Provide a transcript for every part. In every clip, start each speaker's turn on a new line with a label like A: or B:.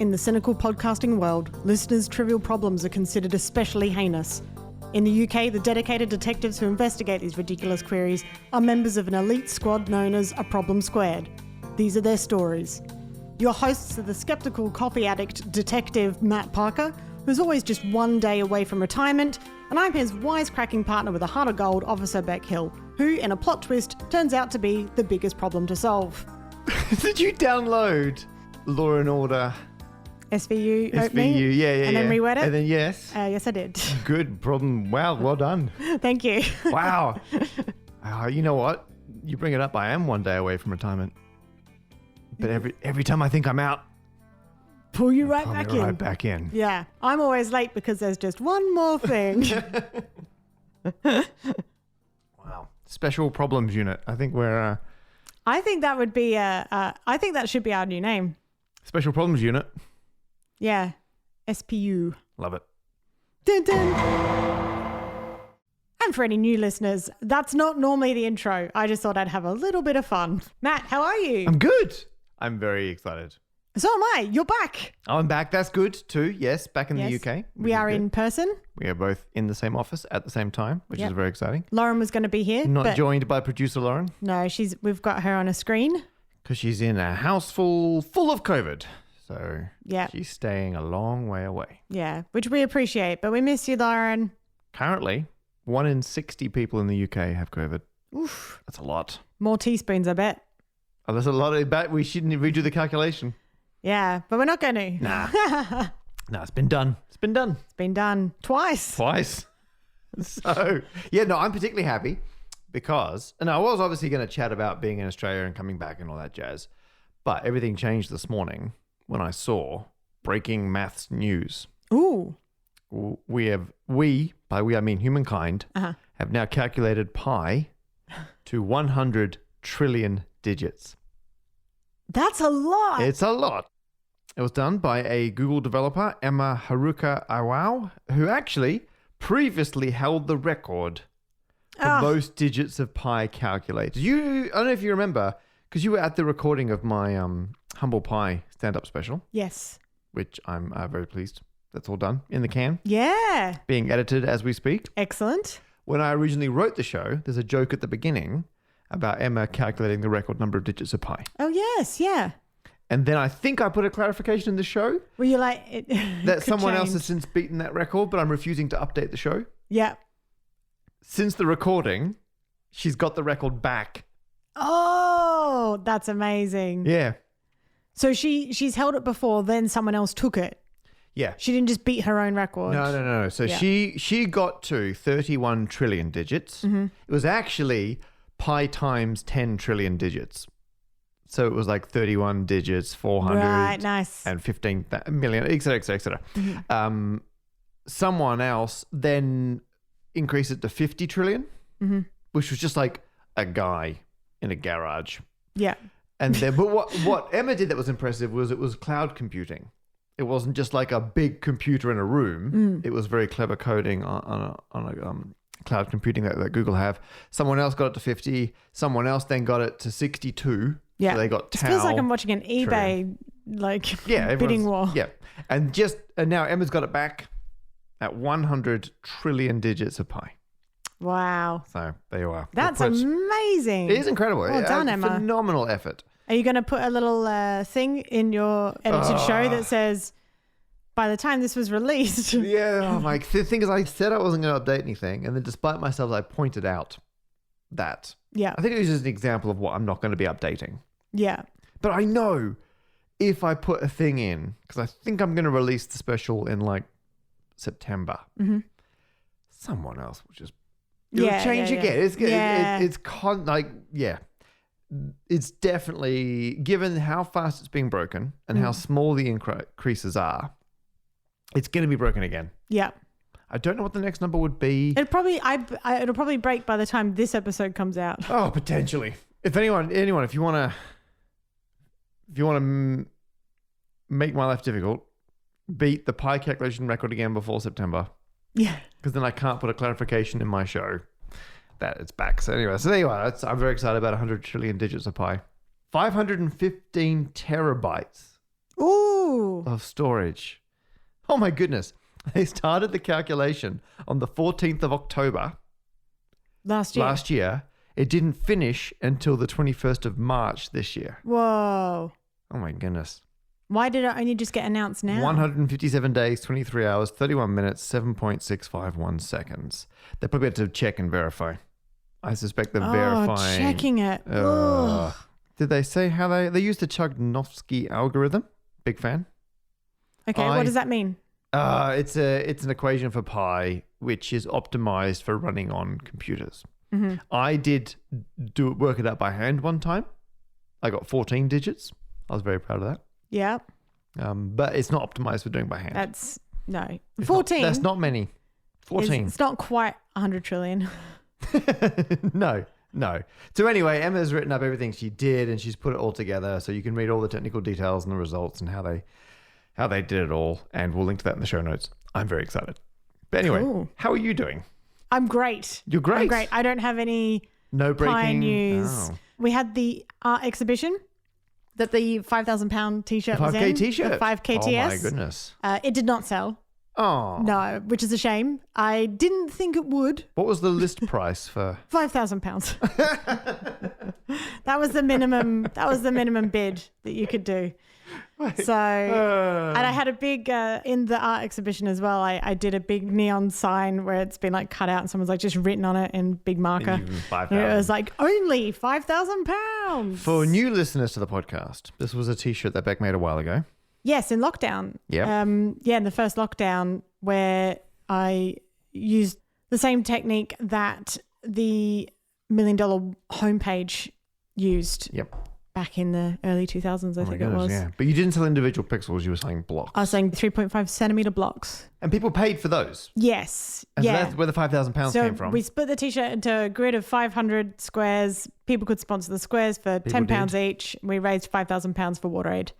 A: In the cynical podcasting world, listeners' trivial problems are considered especially heinous. In the UK, the dedicated detectives who investigate these ridiculous queries are members of an elite squad known as a Problem Squared. These are their stories. Your hosts are the skeptical coffee addict detective Matt Parker, who's always just one day away from retirement, and I'm his wisecracking partner with a heart of gold, Officer Beck Hill, who, in a plot twist, turns out to be the biggest problem to solve.
B: Did you download Law and Order?
A: SVU,
B: SVU, yeah.
A: And then reword it?
B: And then yes.
A: Yes, I did.
B: Good problem. Wow, well done.
A: Thank you.
B: Wow. You know what? You bring it up, I am one day away from retirement. But every time I think I'm out,
A: pull you right
B: back in.
A: Yeah. I'm always late because there's just one more thing.
B: Wow. Special Problems Unit. I think we're...
A: I think that would be I think that should be our new name.
B: Special Problems Unit.
A: Yeah. SPU.
B: Love it.
A: Dun, dun. And for any new listeners, that's not normally the intro. I just thought I'd have a little bit of fun. Matt, how are you?
B: I'm good. I'm very excited.
A: So am I. You're back.
B: I'm back. That's good too. Yes, back in the UK.
A: We are in person.
B: We are both in the same office at the same time, which is very exciting.
A: Lauren was going to be here.
B: Not joined by producer Lauren.
A: No, we've got her on a screen.
B: Because she's in a house full of COVID. So she's staying a long way away.
A: Yeah, which we appreciate, but we miss you, Lauren.
B: Currently, 1 in 60 people in the UK have COVID.
A: Oof.
B: That's a lot.
A: More teaspoons, I bet.
B: Oh, that's a lot. I bet we shouldn't redo the calculation.
A: Yeah, but we're not going to.
B: Nah. No, it's been done. It's been done.
A: It's been done twice.
B: So, I'm particularly happy because, and I was obviously going to chat about being in Australia and coming back and all that jazz, but everything changed this morning when I saw breaking maths news.
A: Ooh.
B: By we I mean humankind, have now calculated pi to 100 trillion digits.
A: That's a lot.
B: It's a lot. It was done by a Google developer, Emma Haruka Awao, who actually previously held the record for most digits of pi calculated. I don't know if you remember, because you were at the recording of my Humble Pie stand-up special.
A: Yes.
B: Which I'm very pleased. That's all done in the can.
A: Yeah.
B: Being edited as we speak.
A: Excellent.
B: When I originally wrote the show, there's a joke at the beginning about Emma calculating the record number of digits of pi.
A: Oh, yes. Yeah.
B: And then I think I put a clarification in the show.
A: Were you like...
B: that someone else has since beaten that record, but I'm refusing to update the show.
A: Yeah.
B: Since the recording, she's got the record back.
A: Oh, that's amazing.
B: Yeah.
A: So she's held it before, then someone else took it.
B: Yeah.
A: She didn't just beat her own record.
B: No. So she got to 31 trillion digits. Mm-hmm. It was actually pi times 10 trillion digits. So it was like 31 digits, 400.
A: Right, nice.
B: And 15 million, et cetera, et cetera, et cetera. Mm-hmm. Someone else then increased it to 50 trillion, which was just like a guy in a garage.
A: Yeah.
B: And then, but what Emma did that was impressive was it was cloud computing. It wasn't just like a big computer in a room. It was very clever coding on a cloud computing that Google have. Someone else got it to 50. Someone else then got it to 62.
A: Yeah.
B: So they got
A: It feels like I'm watching an eBay bidding war.
B: Yeah. And now Emma's got it back at 100 trillion digits of pi.
A: Wow.
B: So there you are.
A: That's amazing.
B: It is incredible.
A: Well done, Emma.
B: Phenomenal effort.
A: Are you going to put a little thing in your edited show that says, by the time this was released?
B: Yeah. The thing is, I said I wasn't going to update anything. And then despite myself, I pointed out that.
A: Yeah.
B: I think it was just an example of what I'm not going to be updating.
A: Yeah.
B: But I know if I put a thing in, because I think I'm going to release the special in September, someone else will just change again. It's definitely, given how fast it's being broken and how small the increases are, it's going to be broken again.
A: Yeah.
B: I don't know what the next number would be.
A: It'll probably break by the time this episode comes out.
B: Oh, potentially. If anyone, if you want to make my life difficult, beat the pi calculation record again before September.
A: Yeah.
B: Because then I can't put a clarification in my show that it's back. So anyway, there you are. I'm very excited about 100 trillion digits of pi. 515 terabytes.
A: Ooh. Ooh.
B: of storage. Oh my goodness. They started the calculation on the 14th of October
A: Last year.
B: It didn't finish until the 21st of March this year.
A: Whoa.
B: Oh my goodness.
A: Why did it only just get announced now?
B: 157 days, 23 hours, 31 minutes, 7.651 seconds. They probably had to check and verify. I suspect they're verifying.
A: Checking it.
B: Did they say how they used the Chudnovsky algorithm? Big fan.
A: Okay, what does that mean?
B: It's an equation for pi, which is optimized for running on computers.
A: Mm-hmm.
B: I did work it out by hand one time. I got 14 digits. I was very proud of that.
A: Yeah.
B: But it's not optimized for doing by hand.
A: That's no. 14.
B: That's not many. 14.
A: It's not quite 100 trillion.
B: No. So anyway, Emma's written up everything she did and she's put it all together so you can read all the technical details and the results and how they did it all. And we'll link to that in the show notes. I'm very excited. But anyway,
A: Cool.
B: How are you doing?
A: I'm great.
B: You're great.
A: I'm great. I don't have any
B: No breaking
A: pie news.
B: Oh.
A: We had the art exhibition that the £5,000 t-shirt was in.
B: 5K t-shirt.
A: The 5K TS.
B: Oh my goodness.
A: It did not sell.
B: Oh.
A: No, which is a shame. I didn't think it would.
B: What was the list price for?
A: £5,000. That was the minimum. That was the minimum bid that you could do. So, and I had a big in the art exhibition as well. I did a big neon sign where it's been like cut out and someone's like just written on it in big marker.
B: Even
A: And it was like only £5,000
B: For new listeners to the podcast, this was a t-shirt that Beck made a while ago.
A: Yes, in lockdown.
B: Yep.
A: In the first lockdown where I used the same technique that the $1 Million homepage used.
B: Yep.
A: Back in the early 2000s, I think it was.
B: Yeah. But you didn't sell individual pixels, you were selling blocks.
A: I was saying 3.5 centimetre blocks.
B: And people paid for those.
A: Yes.
B: And
A: yeah.
B: so that's where the £5,000
A: So
B: came from.
A: we split the t-shirt into a grid of 500 squares. People could sponsor the squares for £10 each. We raised £5,000 for WaterAid.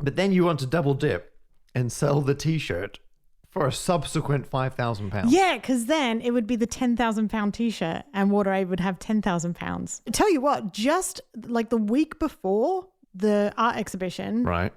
B: But then you want to double dip and sell the t-shirt for a subsequent £5,000.
A: Yeah, because then it would be the £10,000 t-shirt and WaterAid would have £10,000. I tell you what, just like the week before the art exhibition,
B: Right.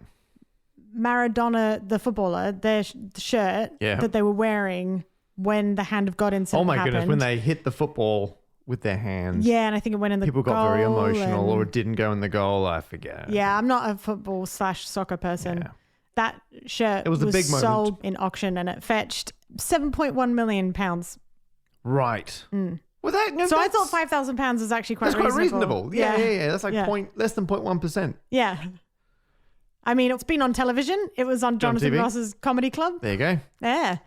A: Maradona, the footballer, their shirt that they were wearing when the hand of God incident happened.
B: Goodness, when they hit the football with their hands.
A: Yeah, and I think it went in the
B: People
A: goal.
B: got very emotional or it didn't go in the goal. I forget.
A: Yeah, I'm not a football/soccer person.
B: Yeah.
A: That shirt
B: was a big moment.
A: sold in auction and it fetched £7.1 million.
B: Right.
A: Mm.
B: Well,
A: So I thought £5,000 is actually quite
B: that's
A: reasonable.
B: quite reasonable. Yeah. That's like less than 0.1%.
A: Yeah. I mean, it's been on television. It was on Jonathan
B: TV.
A: Ross's Comedy Club.
B: There you go.
A: Yeah.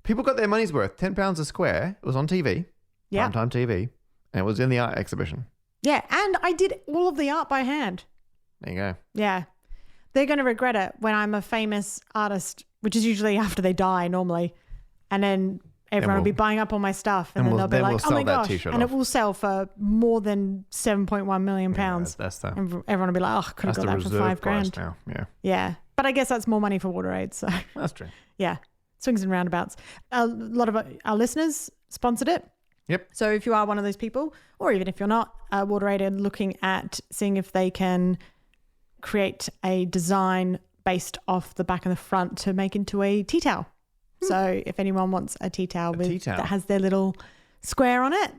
B: People got their money's worth. £10 a square. It was on TV.
A: Yeah.
B: Primetime TV. And it was in the art exhibition.
A: Yeah. And I did all of the art by hand.
B: There you go.
A: Yeah. They're going to regret it when I'm a famous artist, which is usually after they die normally. And then everyone will be buying up all my stuff. And then they'll be like, oh my gosh. And it will sell for more than £7.1 million.
B: That's the,
A: And everyone will be like, oh, I could have got that for $5,000.
B: Now. Yeah.
A: Yeah. But I guess that's more money for WaterAid. So
B: That's true.
A: yeah. Swings and roundabouts. A lot of our listeners sponsored it.
B: Yep.
A: So if you are one of those people, or even if you're not, WaterAid are looking at seeing if they can create a design based off the back and the front to make into a tea towel. So if anyone wants a tea towel that has their little square on it,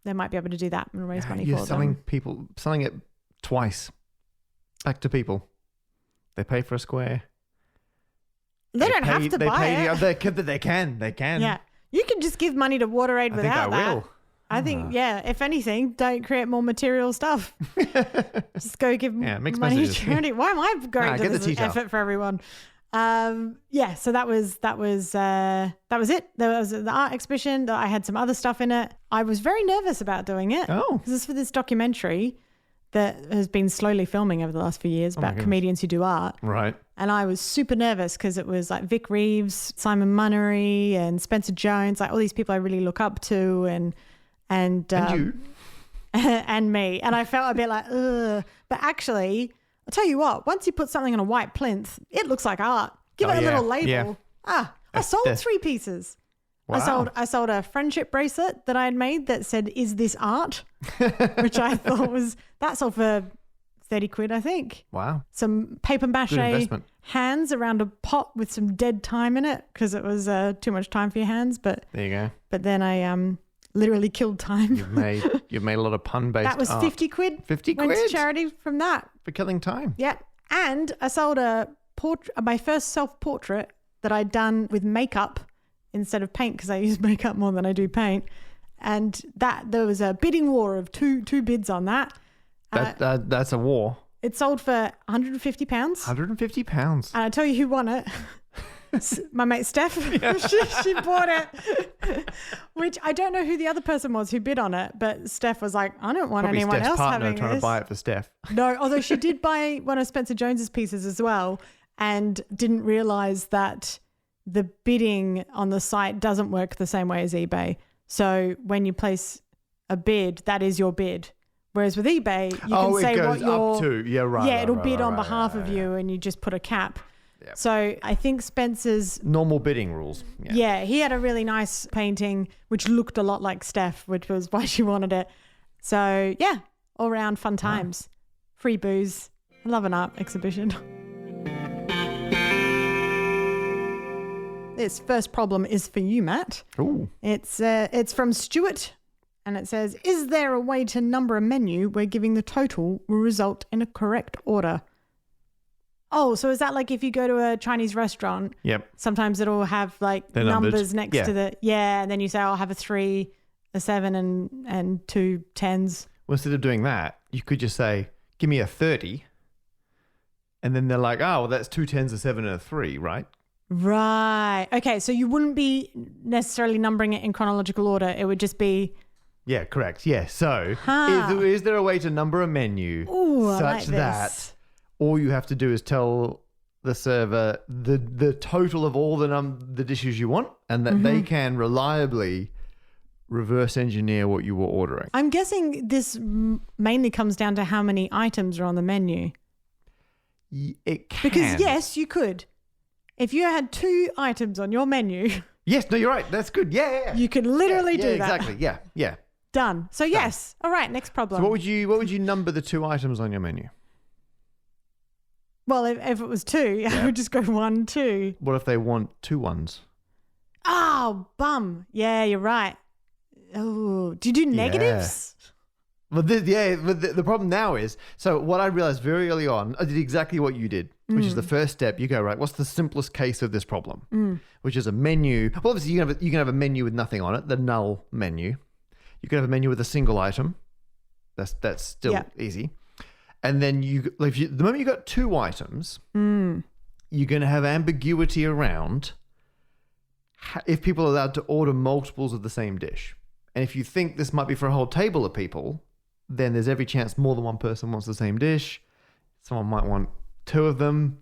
A: they might be able to do that and raise money for them.
B: Selling it twice back to people. They pay for a square.
A: They don't have to buy it.
B: They can.
A: Yeah. You can just give money to WaterAid without that.
B: I will.
A: I think, if anything, don't create more material stuff. Just go give
B: mixed
A: money
B: messages.
A: to charity. Why am I going to this effort for everyone? So that was it. There was the art exhibition. I had some other stuff in it. I was very nervous about doing it.
B: Oh.
A: This is for this documentary that has been slowly filming over the last few years about comedians who do art.
B: Right.
A: And I was super nervous because it was like Vic Reeves, Simon Munnery and Spencer Jones, like all these people I really look up to and
B: you.
A: and me. And I felt a bit like, ugh. But actually, I'll tell you what, once you put something on a white plinth, it looks like art. Give it a little label. Yeah. I sold 3 pieces.
B: Wow.
A: I sold a friendship bracelet that I had made that said, "Is this art?" Which I thought that sold for 30 quid, I think.
B: Wow.
A: Some paper mache
B: Good investment.
A: hands around a pot with some dead time in it because it was too much time for your hands. But
B: There you go.
A: But then I literally killed time.
B: You've made a lot of pun-based
A: That was
B: art.
A: 50 quid.
B: 50
A: Went to
B: quid?
A: charity from that.
B: For killing time.
A: Yeah. And I sold my first self-portrait that I'd done with makeup instead of paint because I use makeup more than I do paint. And there was a bidding war of two bids on that.
B: That's a war.
A: It sold for £150.
B: £150.
A: And I tell you who won it. My mate Steph. She bought it. Which I don't know who the other person was who bid on it, but Steph was like, I don't want
B: Probably
A: anyone
B: Steph's
A: else
B: partner
A: having
B: trying
A: this.
B: to buy it for Steph.
A: No, although she did buy one of Spencer Jones's pieces as well and didn't realize that the bidding on the site doesn't work the same way as eBay. So when you place a bid, that is your bid. Whereas with eBay, you can say
B: it goes
A: what your
B: up to. Yeah, right.
A: yeah,
B: right,
A: it'll
B: right,
A: bid
B: right,
A: on
B: right,
A: behalf
B: right,
A: of
B: yeah.
A: you, and you just put a cap.
B: Yep.
A: So I think Spencer's
B: Normal bidding rules.
A: yeah, he had a really nice painting which looked a lot like Steph, which was why she wanted it. So yeah, all round fun times, free booze. I love an art exhibition. This first problem is for you, Matt.
B: Ooh.
A: It's from Stuart, and it says, is there a way to number a menu where giving the total will result in a correct order? Oh, so is that like if you go to a Chinese restaurant,
B: Yep.
A: sometimes it'll have like
B: They're numbered.
A: numbers next
B: Yeah.
A: to the, and then you say, I'll have a 3, a 7 and 2 10s.
B: Well, instead of doing that, you could just say, give me a 30. And then they're like, oh, well, that's 2 10s, a 7, and a 3, right?
A: Right. Okay, so you wouldn't be necessarily numbering it in chronological order. It would just be...
B: Yeah, correct. Yeah. So
A: Huh.
B: is there a way to number a menu
A: Ooh, I
B: such
A: like
B: that
A: this.
B: all you have to do is tell the server the total of all the dishes you want, and that they can reliably reverse engineer what you were ordering?
A: I'm guessing this mainly comes down to how many items are on the menu.
B: It can.
A: Because yes, you could. If you had 2 items on your menu,
B: Yes, no, you're right. That's good. Yeah.
A: you could literally
B: yeah,
A: do that.
B: exactly. Yeah, yeah.
A: Done. So yes. All right, next problem.
B: So what would you number the 2 items on your menu?
A: Well, if it was 2, I would just go 1, 2.
B: What if they want 2 ones?
A: Oh, bum. Yeah, you're right. Oh, do you do negatives?
B: Well, the problem now is, so what I realized very early on, I did exactly what you did, which is the first step. You go, right, what's the simplest case of this problem? Which is a menu. Well, obviously, you can have a menu with nothing on it, the null menu. You can have a menu with a single item. That's still easy. And then the moment you got 2 items, you're going to have ambiguity around if people are allowed to order multiples of the same dish. And if you think this might be for a whole table of people, then there's every chance more than one person wants the same dish. Someone might want 2 of them.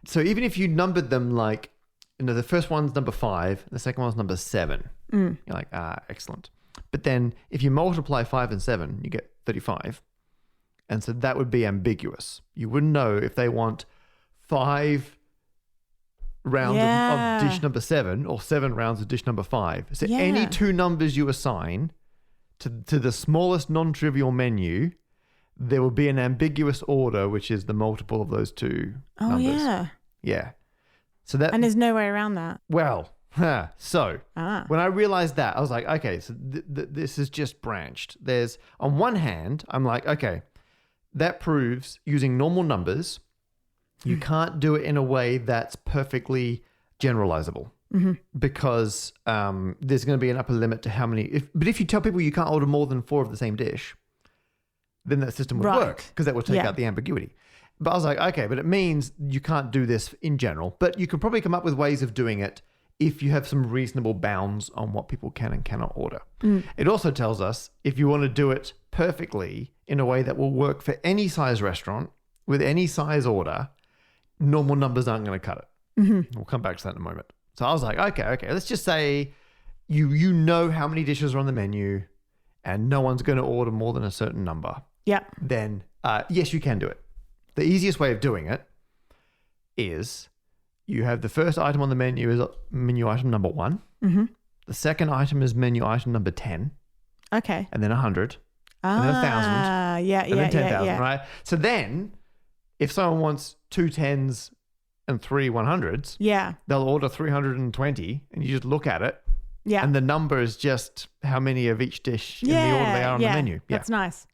B: So even if you numbered them like, the first one's number 5, the second one's number 7, you're like, excellent. But then if you multiply 5 and 7, you get 35. And so that would be ambiguous. You wouldn't know if they want 5 rounds of dish number 7 or 7 rounds of dish number 5. So any 2 numbers you assign to the smallest non-trivial menu, there will be an ambiguous order, which is the multiple of those 2 numbers.
A: Yeah.
B: Yeah. So that,
A: And there's no way around that.
B: well, so when I realized that, I was like, okay, so this is just branched. There's, on one hand, I'm like, okay, that proves using normal numbers, you can't do it in a way that's perfectly generalizable because there's going to be an upper limit to how many. But if you tell people you can't order more than 4 of the same dish, then that system would work because that would take out the ambiguity. But I was like, okay, but it means you can't do this in general, but you can probably come up with ways of doing it if you have some reasonable bounds on what people can and cannot order. It also tells us if you want to do it perfectly in a way that will work for any size restaurant with any size order, normal numbers aren't going to cut it. We'll come back to that in a moment. So I was like, okay, let's just say you know how many dishes are on the menu and no one's going to order more than a certain number.
A: Yeah.
B: Then yes, you can do it. The easiest way of doing it is you have the first item on the menu is menu item number 1. The second item is menu item number 10.
A: Okay.
B: And then 100. and then 1,000,
A: yeah,
B: and then 10,000,
A: yeah.
B: right? So then, if someone wants 2 10s and 3 100s,
A: Yeah,
B: they'll order 320, and you just look at it,
A: yeah.
B: and the number is just how many of each dish in the order they are on the menu. Yeah,
A: That's nice.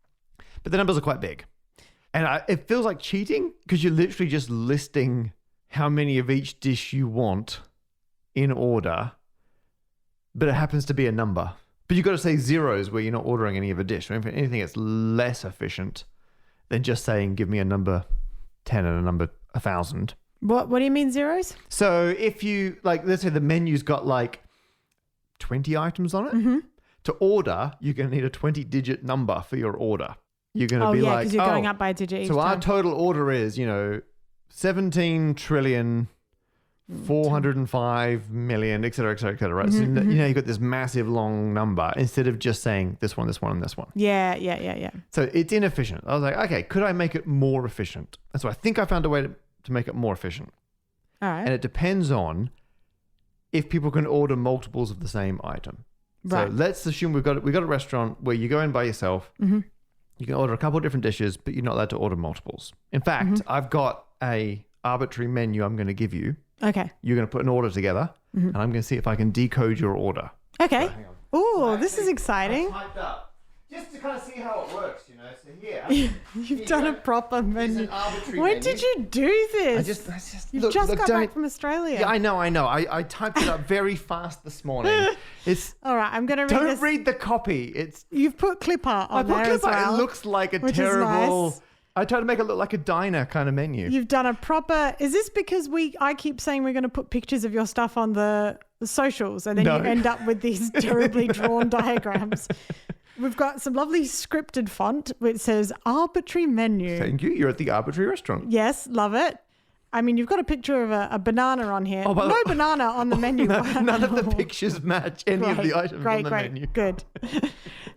B: but the numbers are quite big. And it feels like cheating because you're literally just listing how many of each dish you want in order, but it happens to be a number. But you've got to say zeros where you're not ordering any of a dish. If anything, it's less efficient than just saying, give me a number 10 and a number 1,000.
A: What do you mean zeros?
B: So if you, like, let's say the menu's got like 20 items on it.
A: Mm-hmm.
B: To order, you're going to need a 20-digit number for your order. You're going to be like,
A: because you're going up by a digit each
B: so
A: time.
B: our total order is, 17 trillion, 405 million, et cetera, right?
A: Mm-hmm,
B: So, you've got this massive long number instead of just saying this one, and this one.
A: Yeah.
B: So it's inefficient. I was like, okay, could I make it more efficient? And so I think I found a way to make it more efficient.
A: All right.
B: And it depends on if people can order multiples of the same item.
A: Right.
B: So let's assume we've got a restaurant where you go in by yourself.
A: Mm-hmm.
B: You can order a couple of different dishes, but you're not allowed to order multiples. In fact,
A: Mm-hmm.
B: I've got a arbitrary menu I'm going to give you.
A: Okay.
B: You're going to put an order together, and I'm going to see if I can decode your order.
A: Okay.
B: Hang on.
A: Oh, this is exciting.
B: I typed up just to kind of see how it works, So here,
A: You've done a proper
B: is
A: menu.
B: an arbitrary
A: When
B: menu.
A: did you do this? You've just got back from Australia.
B: Yeah, I know. I typed it up very fast this morning. It's
A: All right, I'm going to read
B: don't
A: this.
B: read the copy.
A: You've put clip art on there as well.
B: It looks like a
A: which is
B: terrible.
A: nice.
B: I tried to make it look like a diner kind of menu.
A: You've done a proper. Is this because I keep saying we're going to put pictures of your stuff on the socials, and then
B: No.
A: you end up with these terribly drawn diagrams? We've got some lovely scripted font which says arbitrary menu.
B: Thank you. You're at the arbitrary restaurant.
A: Yes, love it. I mean, you've got a picture of a banana on here.
B: Oh,
A: no banana on the menu.
B: None of the pictures match any of the items on the menu.
A: Good.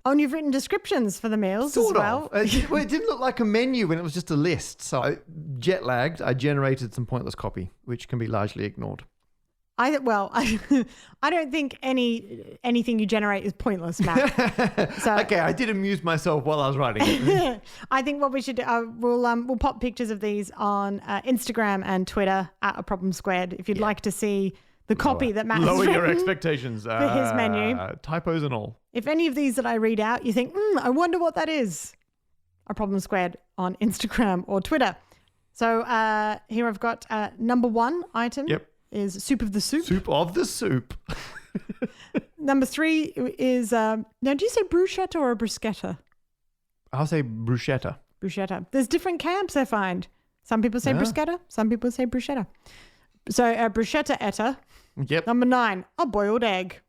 A: Oh, and you've written descriptions for the meals
B: Sort
A: as well.
B: of. It didn't look like a menu when it was just a list. So jet lagged. I generated some pointless copy, which can be largely ignored.
A: I don't think anything you generate is pointless, Matt. So
B: Okay, I did amuse myself while I was writing it.
A: I think what we should do, we'll pop pictures of these on Instagram and Twitter at A Problem Squared if you'd like to see the copy that Matt has
B: Lower your
A: written
B: expectations.
A: for his menu.
B: Typos and all.
A: If any of these that I read out, you think, I wonder what that is. A Problem Squared on Instagram or Twitter. So here I've got number 1 item.
B: Yep.
A: Is soup of the soup.
B: Soup of the soup.
A: Number 3 is, now do you say bruschetta or bruschetta?
B: I'll say bruschetta.
A: Bruschetta. There's different camps, I find. Some people say
B: Yeah.
A: bruschetta, some people say bruschetta. So bruschetta etta.
B: Yep.
A: Number 9, a boiled egg.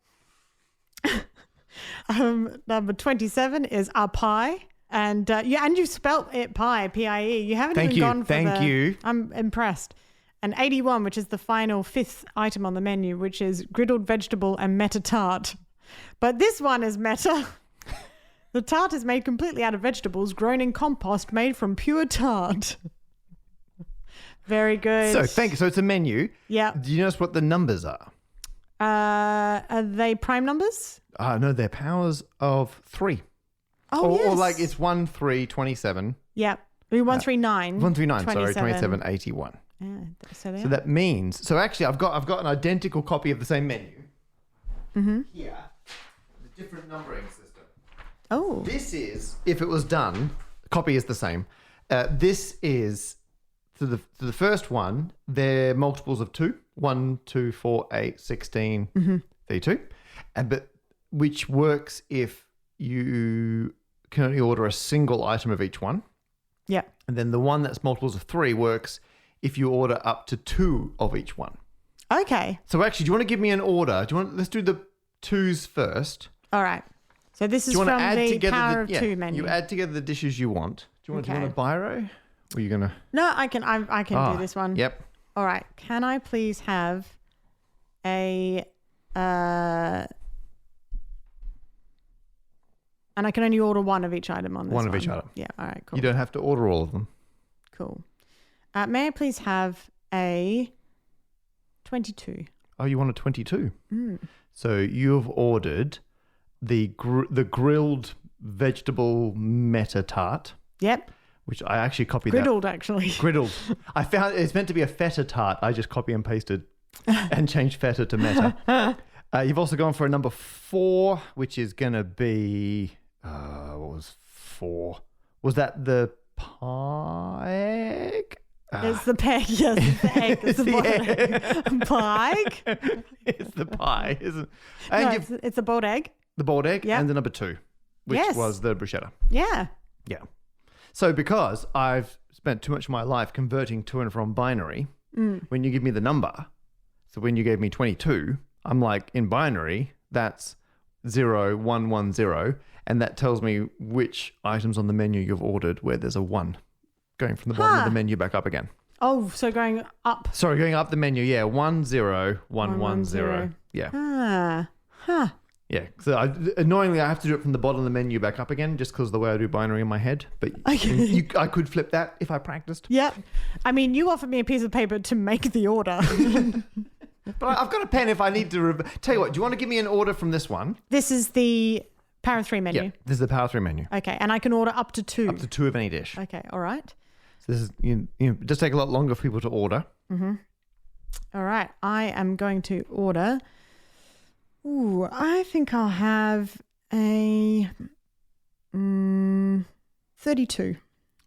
A: Number 27 is a pie. And and you spelt it pie, P-I-E. You haven't
B: Thank
A: even
B: you.
A: gone for
B: Thank you.
A: I'm impressed. And 81, which is the final 5th item on the menu, which is griddled vegetable and meta tart. But this one is meta. The tart is made completely out of vegetables grown in compost made from pure tart. Very good.
B: So thank you. So it's a menu.
A: Yeah.
B: Do you notice what the numbers are?
A: Are they prime numbers?
B: No, they're powers of 3.
A: Oh, yes.
B: Or like it's 1, 3, 27.
A: Yeah. 139.
B: 139, sorry, 27, 81.
A: Yeah, so they
B: So
A: are.
B: that means, so actually I've got an identical copy of the same menu.
A: Mm-hmm.
B: Here, the different numbering system.
A: Oh.
B: This is, if it was done, copy is the same. This is, to the first one, they're multiples of 2. 1, 2, 4, 8, 16, 32. But which works if you can only order a single item of each one.
A: Yeah.
B: And then the one that's multiples of 3 works if you order up to 2 of each one.
A: Okay.
B: So actually, do you want to give me an order? Let's do the 2s first.
A: All right. So this is
B: Do you
A: from
B: want to add
A: the
B: together
A: Power of 2 menu.
B: You add together the dishes you want. Do you want
A: Okay.
B: a biro? Or are you gonna?
A: No, I can do this one.
B: Yep.
A: All right. Can I please have a and I can only order one of each item on this
B: One of each item.
A: Yeah. All right. Cool.
B: You don't have to order all of them.
A: Cool. May I please have a 22?
B: Oh, you want a 22?
A: Mm.
B: So you've ordered the grilled vegetable meta tart,
A: Yep.
B: which I actually copied
A: Griddled, actually.
B: Griddled. I found it's meant to be a feta tart. I just copy and pasted and changed feta to meta. You've also gone for a number 4, which is going to be, what was 4? Was that the pie?
A: It's the peg, yes. It's the egg. It's the egg. Pie?
B: It's the pie, isn't it?
A: No,
B: And
A: it's a boiled egg.
B: the boiled egg
A: Yep.
B: and the number 2, which
A: Yes.
B: was the bruschetta.
A: Yeah.
B: Yeah. So because I've spent too much of my life converting to and from binary, when you give me the number, so when you gave me 22, I'm like, in binary, that's 0110, and that tells me which items on the menu you've ordered where there's a 1 going from the bottom of the menu back up again.
A: Oh, so going up.
B: Sorry, going up the menu, yeah, 10110.
A: 110.
B: Yeah.
A: Ah. Huh.
B: Yeah. So annoyingly, I have to do it from the bottom of the menu back up again just because of the way I do binary in my head. But
A: Okay.
B: I could flip that if I practiced.
A: Yep. I mean, you offered me a piece of paper to make the order.
B: But I've got a pen if I need to. Tell you what, do you want to give me an order from this one?
A: This is the Power 3 menu.
B: Yeah, this is the Power 3 menu.
A: Okay, and I can order up to 2.
B: Up to 2 of any dish.
A: Okay, all right.
B: So this is, it does take a lot longer for people to order.
A: All right, I am going to order. Ooh, I think I'll have a 32.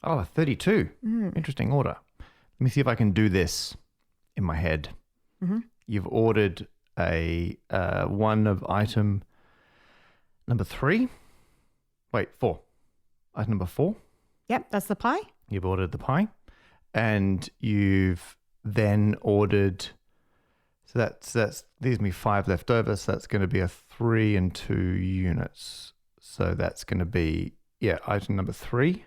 B: Oh, 32. Interesting order. Let me see if I can do this in my head. You've ordered a one of item number 3. Wait, 4. Item number 4.
A: Yep, that's the pie.
B: You've ordered the pie, and you've then ordered. So that's leaves me 5 left over. So that's going to be a 3 and 2 units. So that's going to be item number 3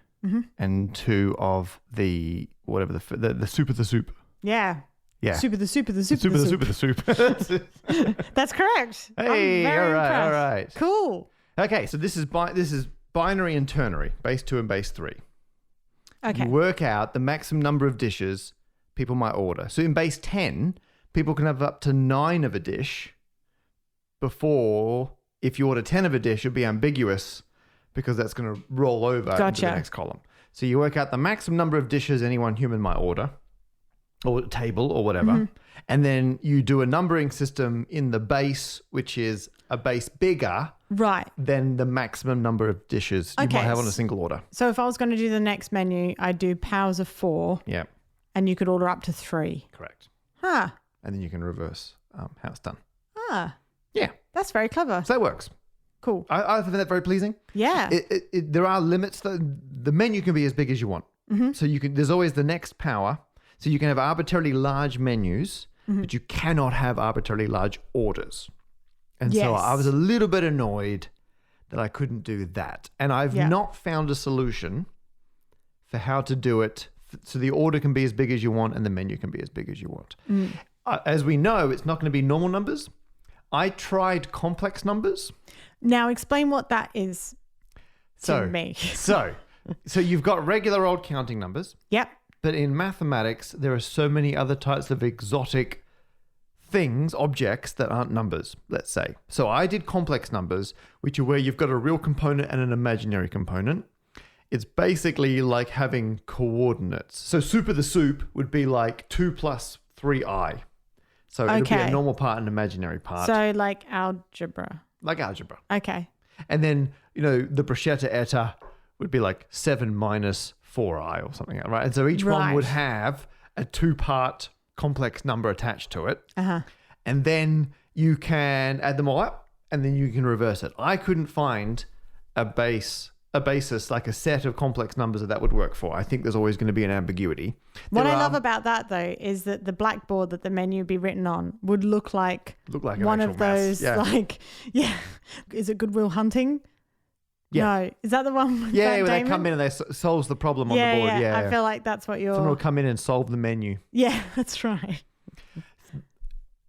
B: and 2 of the whatever the soup of the soup.
A: Yeah.
B: Yeah.
A: Soup of the soup of the soup
B: Soup
A: of
B: of
A: the
B: the
A: soup.
B: soup of the soup.
A: That's correct.
B: Hey,
A: I'm very
B: all right,
A: impressed.
B: all right.
A: Cool.
B: Okay, so this is binary and ternary, base 2 and base 3.
A: Okay.
B: You work out the maximum number of dishes people might order. So in base 10, people can have up to 9 of a dish before, if you order 10 of a dish, it'll be ambiguous because that's going to roll over into the next column. So you work out the maximum number of dishes any one human might order, or table or whatever. And then you do a numbering system in the base, which is a base bigger than the maximum number of dishes you might have on a single order.
A: So if I was going to do the next menu, I'd do powers of 4.
B: Yeah.
A: And you could order up to 3.
B: Correct.
A: Huh.
B: And then you can reverse how it's done.
A: Ah.
B: Yeah.
A: That's very clever.
B: So that works.
A: Cool.
B: I find that very pleasing.
A: Yeah.
B: There are limits. The menu can be as big as you want. So there's always the next power. So you can have arbitrarily large menus, but you cannot have arbitrarily large orders. And so I was a little bit annoyed that I couldn't do that. And I've not found a solution for how to do it so the order can be as big as you want and the menu can be as big as you want. As we know, it's not going to be normal numbers. I tried complex numbers.
A: Now explain what that is to me.
B: So you've got regular old counting numbers.
A: Yep.
B: But in mathematics, there are so many other types of exotic things, objects that aren't numbers, let's say. So I did complex numbers, which are where you've got a real component and an imaginary component. It's basically like having coordinates. So soup of the soup would be like 2 plus 3i. So it would be a normal part and imaginary part.
A: So like algebra.
B: Like algebra.
A: Okay.
B: And then, the bruschetta eta would be like 7 minus 4i or something, right? And so each one would have a 2-part complex number attached to it. And then you can add them all up and then you can reverse it. I couldn't find a basis, like a set of complex numbers that would work for. I think there's always going to be an ambiguity.
A: What I love about that, though, is that the blackboard that the menu would be written on would look like one of those, is it Goodwill Hunting? Yeah. No, is that the one? With
B: where they come in and they solves the problem on the board. Yeah,
A: I feel like that's what you're.
B: Someone will come in and solve the menu.
A: Yeah, that's right.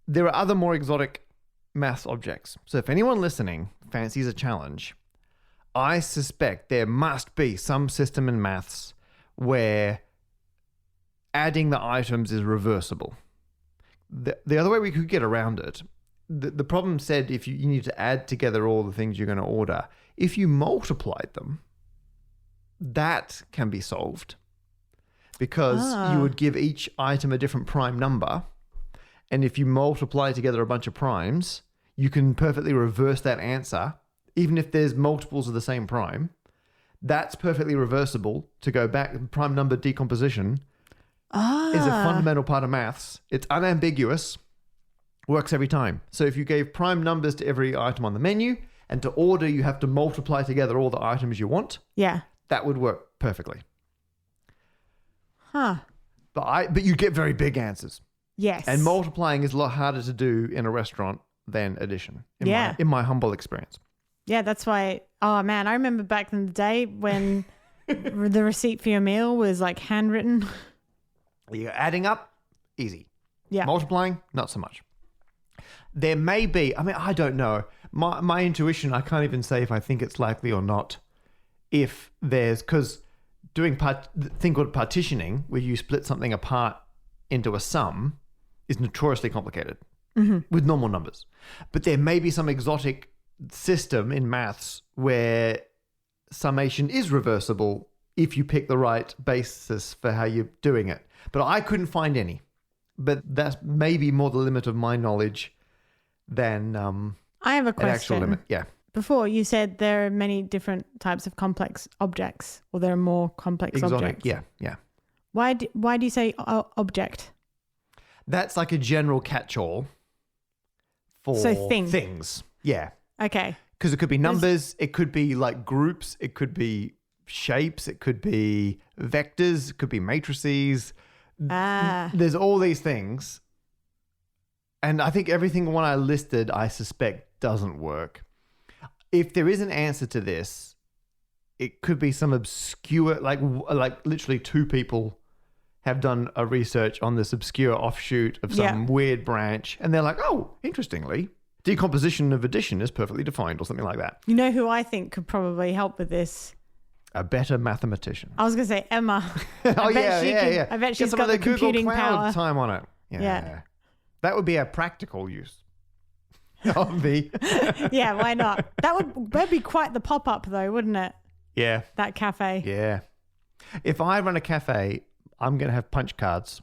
B: There are other more exotic maths objects. So if anyone listening fancies a challenge, I suspect there must be some system in maths where adding the items is reversible. The other way we could get around it, the problem said if you need to add together all the things you're going to order, If you multiplied them, that can be solved because you would give each item a different prime number. And if you multiply together a bunch of primes, you can perfectly reverse that answer. Even if there's multiples of the same prime, that's perfectly reversible to go back. Prime number decomposition is a fundamental part of maths. It's unambiguous, works every time. So if you gave prime numbers to every item on the menu, and to order you have to multiply together all the items you want, that would work perfectly. But you get very big answers.
A: Yes.
B: And multiplying is a lot harder to do in a restaurant than addition, in my humble experience.
A: Yeah, that's why. Oh man, I remember back in the day when the receipt for your meal was like handwritten.
B: You're adding up, easy.
A: Yeah.
B: Multiplying, not so much. There may be, I don't know. My intuition, I can't even say if I think it's likely or not. Because doing the thing called partitioning, where you split something apart into a sum, is notoriously complicated with normal numbers. But there may be some exotic system in maths where summation is reversible if you pick the right basis for how you're doing it. But I couldn't find any. But that's maybe more the limit of my knowledge than
A: I have a question.
B: An actual limit. Yeah.
A: Before you said there are many different types of complex objects, or there are more complex objects.
B: Yeah.
A: Why do you say object?
B: That's like a general catch-all for things. Yeah.
A: Okay.
B: Because it could be numbers, it could be like groups, it could be shapes, it could be vectors, it could be matrices. There's all these things. And I think everything one I listed, I suspect, doesn't work. If there is an answer to this, it could be some obscure, like literally two people have done a research on this obscure offshoot of some weird branch. And they're like, oh, interestingly, decomposition of addition is perfectly defined or something like that.
A: You know who I think could probably help with this?
B: A better mathematician.
A: I was going to say Emma.
B: I bet
A: she's got the computing power.
B: Time on it. Yeah. That would be a practical use of the...
A: Yeah, why not? That'd be quite the pop-up though, wouldn't it?
B: Yeah.
A: That cafe.
B: Yeah. If I run a cafe, I'm going to have punch cards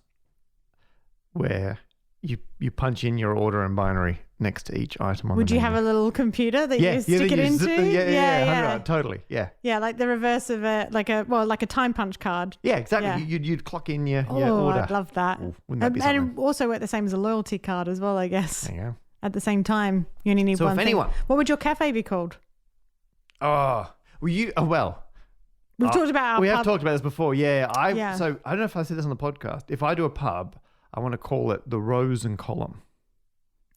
B: where you punch in your order in binary next to each item on the menu.
A: Would you have a little computer that you stick it into?
B: Yeah, totally. Yeah.
A: Yeah, like the reverse of like a time punch card.
B: Yeah, exactly. Yeah. You'd clock in your order.
A: I'd love that.
B: Ooh, wouldn't that be something?
A: And also work the same as a loyalty card as well, I guess.
B: There you go.
A: At the same time, you only need one thing. What would your cafe be called?
B: Oh, we've
A: talked about our
B: We
A: pub.
B: have talked about this before. Yeah. So I don't know if I said this on the podcast. If I do a pub, I want to call it the rows and column.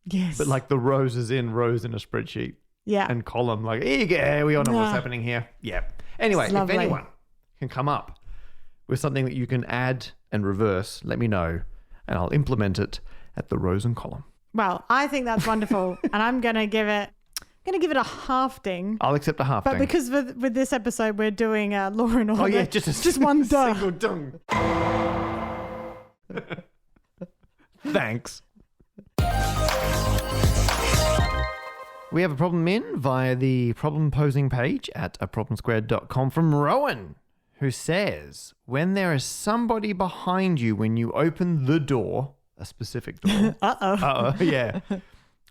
A: Yes.
B: But like the rows is in rows in a spreadsheet.
A: Yeah.
B: And column, like, here you go. We all know what's happening here. Yeah. Anyway, if anyone can come up with something that you can add and reverse, let me know. And I'll implement it at the rows and column.
A: Well, I think that's wonderful. And I'm going to give it a half ding.
B: I'll accept a half ding.
A: But because with this episode, we're doing Law and Order.
B: Oh, yeah. Just
A: one duh.
B: Single dung. Thanks. We have a problem in via the problem posing page at aproblemsquared.com from Rowan, who says, when there is somebody behind you when you open the door, a specific door. Yeah.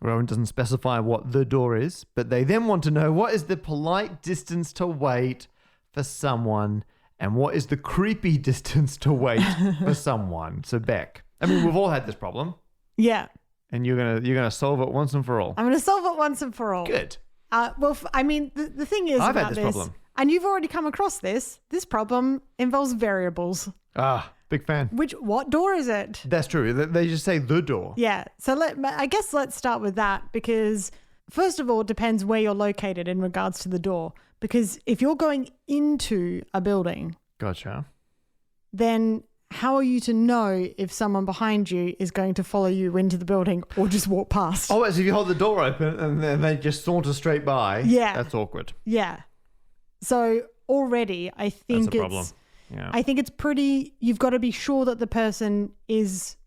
B: Rowan doesn't specify what the door is, but they then want to know what is the polite distance to wait for someone and what is the creepy distance to wait for someone. So Beck, I mean, we've all had this problem.
A: Yeah.
B: And you're gonna solve it once and for all.
A: I'm gonna solve it once and for all.
B: Good.
A: The thing is
B: I've
A: about
B: had this problem.
A: And you've already come across this. This problem involves variables.
B: Big fan.
A: What door is it?
B: That's true. They just say the door.
A: Yeah. So let's start with that, because first of all, it depends where you're located in regards to the door. Because if you're going into a building,
B: gotcha, then
A: how are you to know if someone behind you is going to follow you into the building or just walk past?
B: Oh, so if you hold the door open and then they just saunter straight by, that's awkward.
A: Yeah. So already I think
B: that's a problem.
A: I think it's pretty, you've got to be sure that the person is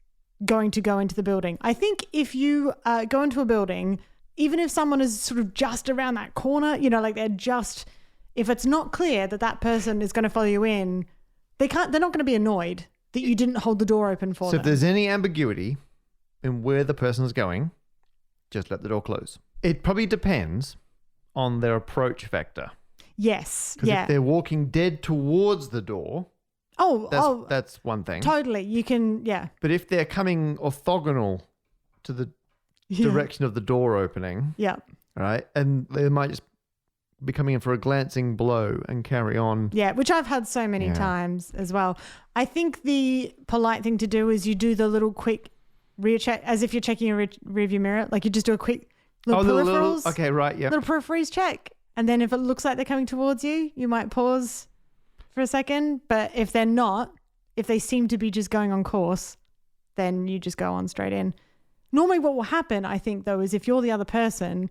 A: going to go into the building. I think if you go into a building even if someone is sort of just around that corner, you know, like they're just, if it's not clear that that person is going to follow you in, they're not going to be annoyed that you didn't hold the door open for them.
B: So if there's any ambiguity in where the person is going, just let the door close. It probably depends on their approach vector.
A: Yes.
B: Because
A: Yeah.
B: if they're walking dead towards the door, that's one thing.
A: Totally. You can, yeah.
B: But if they're coming orthogonal to the direction of the door opening,
A: Yeah.
B: right, and they might just be coming in for a glancing blow and carry on.
A: Yeah, which I've had so many times as well. I think the polite thing to do is you do the little quick rear check as if you're checking your rearview mirror. Like you just do a quick little peripherals.
B: Okay, right, yeah.
A: Little peripheries check. And then if it looks like they're coming towards you, you might pause for a second. But if they're not, if they seem to be just going on course, then you just go on straight in. Normally what will happen, I think, though, is if you're the other person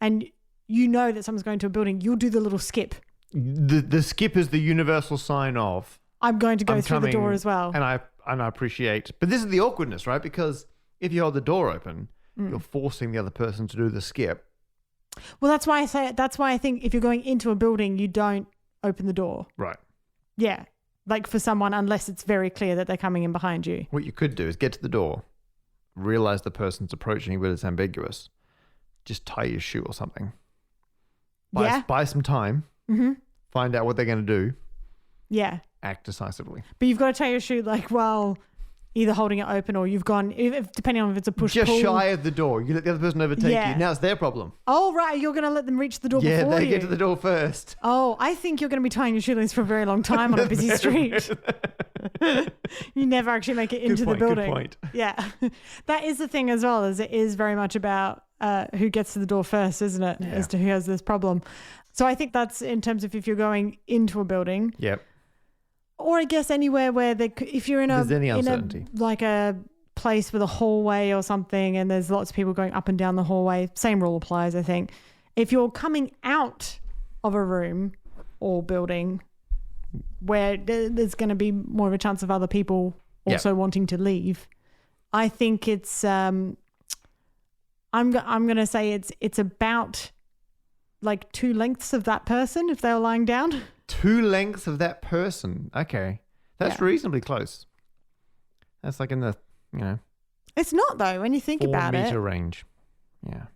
A: and you know that someone's going to a building, you'll do the little skip.
B: The skip is the universal sign of
A: I'm going to go through the door as well.
B: And I appreciate, but this is the awkwardness, right? Because if you hold the door open, you're forcing the other person to do the skip.
A: Well, that's why I think if you're going into a building, you don't open the door.
B: Right.
A: Yeah. Like for someone, unless it's very clear that they're coming in behind you.
B: What you could do is get to the door, realize the person's approaching you, but it's ambiguous. Just tie your shoe or something. Buy some time. Mm-hmm. Find out what they're going to do.
A: Yeah.
B: Act decisively.
A: But you've got to tie your shoe like while either holding it open or you've gone, depending on if it's a push-pull.
B: Just shy of the door. You let the other person overtake you. Now it's their problem.
A: Oh, right. You're going to let them reach the door before you.
B: Yeah, they get to the door first.
A: Oh, I think you're going to be tying your shoelace for a very long time on a busy street. You never actually make it into the building.
B: Good point.
A: Yeah. That is the thing as well, is it is very much about who gets to the door first, isn't it? Yeah. As to who has this problem. So I think that's in terms of if you're going into a building.
B: Yep.
A: Or I guess anywhere where if you're in a place with a hallway or something and there's lots of people going up and down the hallway, same rule applies, I think. If you're coming out of a room or building where there's going to be more of a chance of other people also wanting to leave, I think it's I'm going to say it's about like 2 lengths of that person if they're lying down.
B: 2 lengths of that person. Okay. That's reasonably close. That's like in the,
A: It's not though, when you think about it.
B: 4 meter range. Yeah.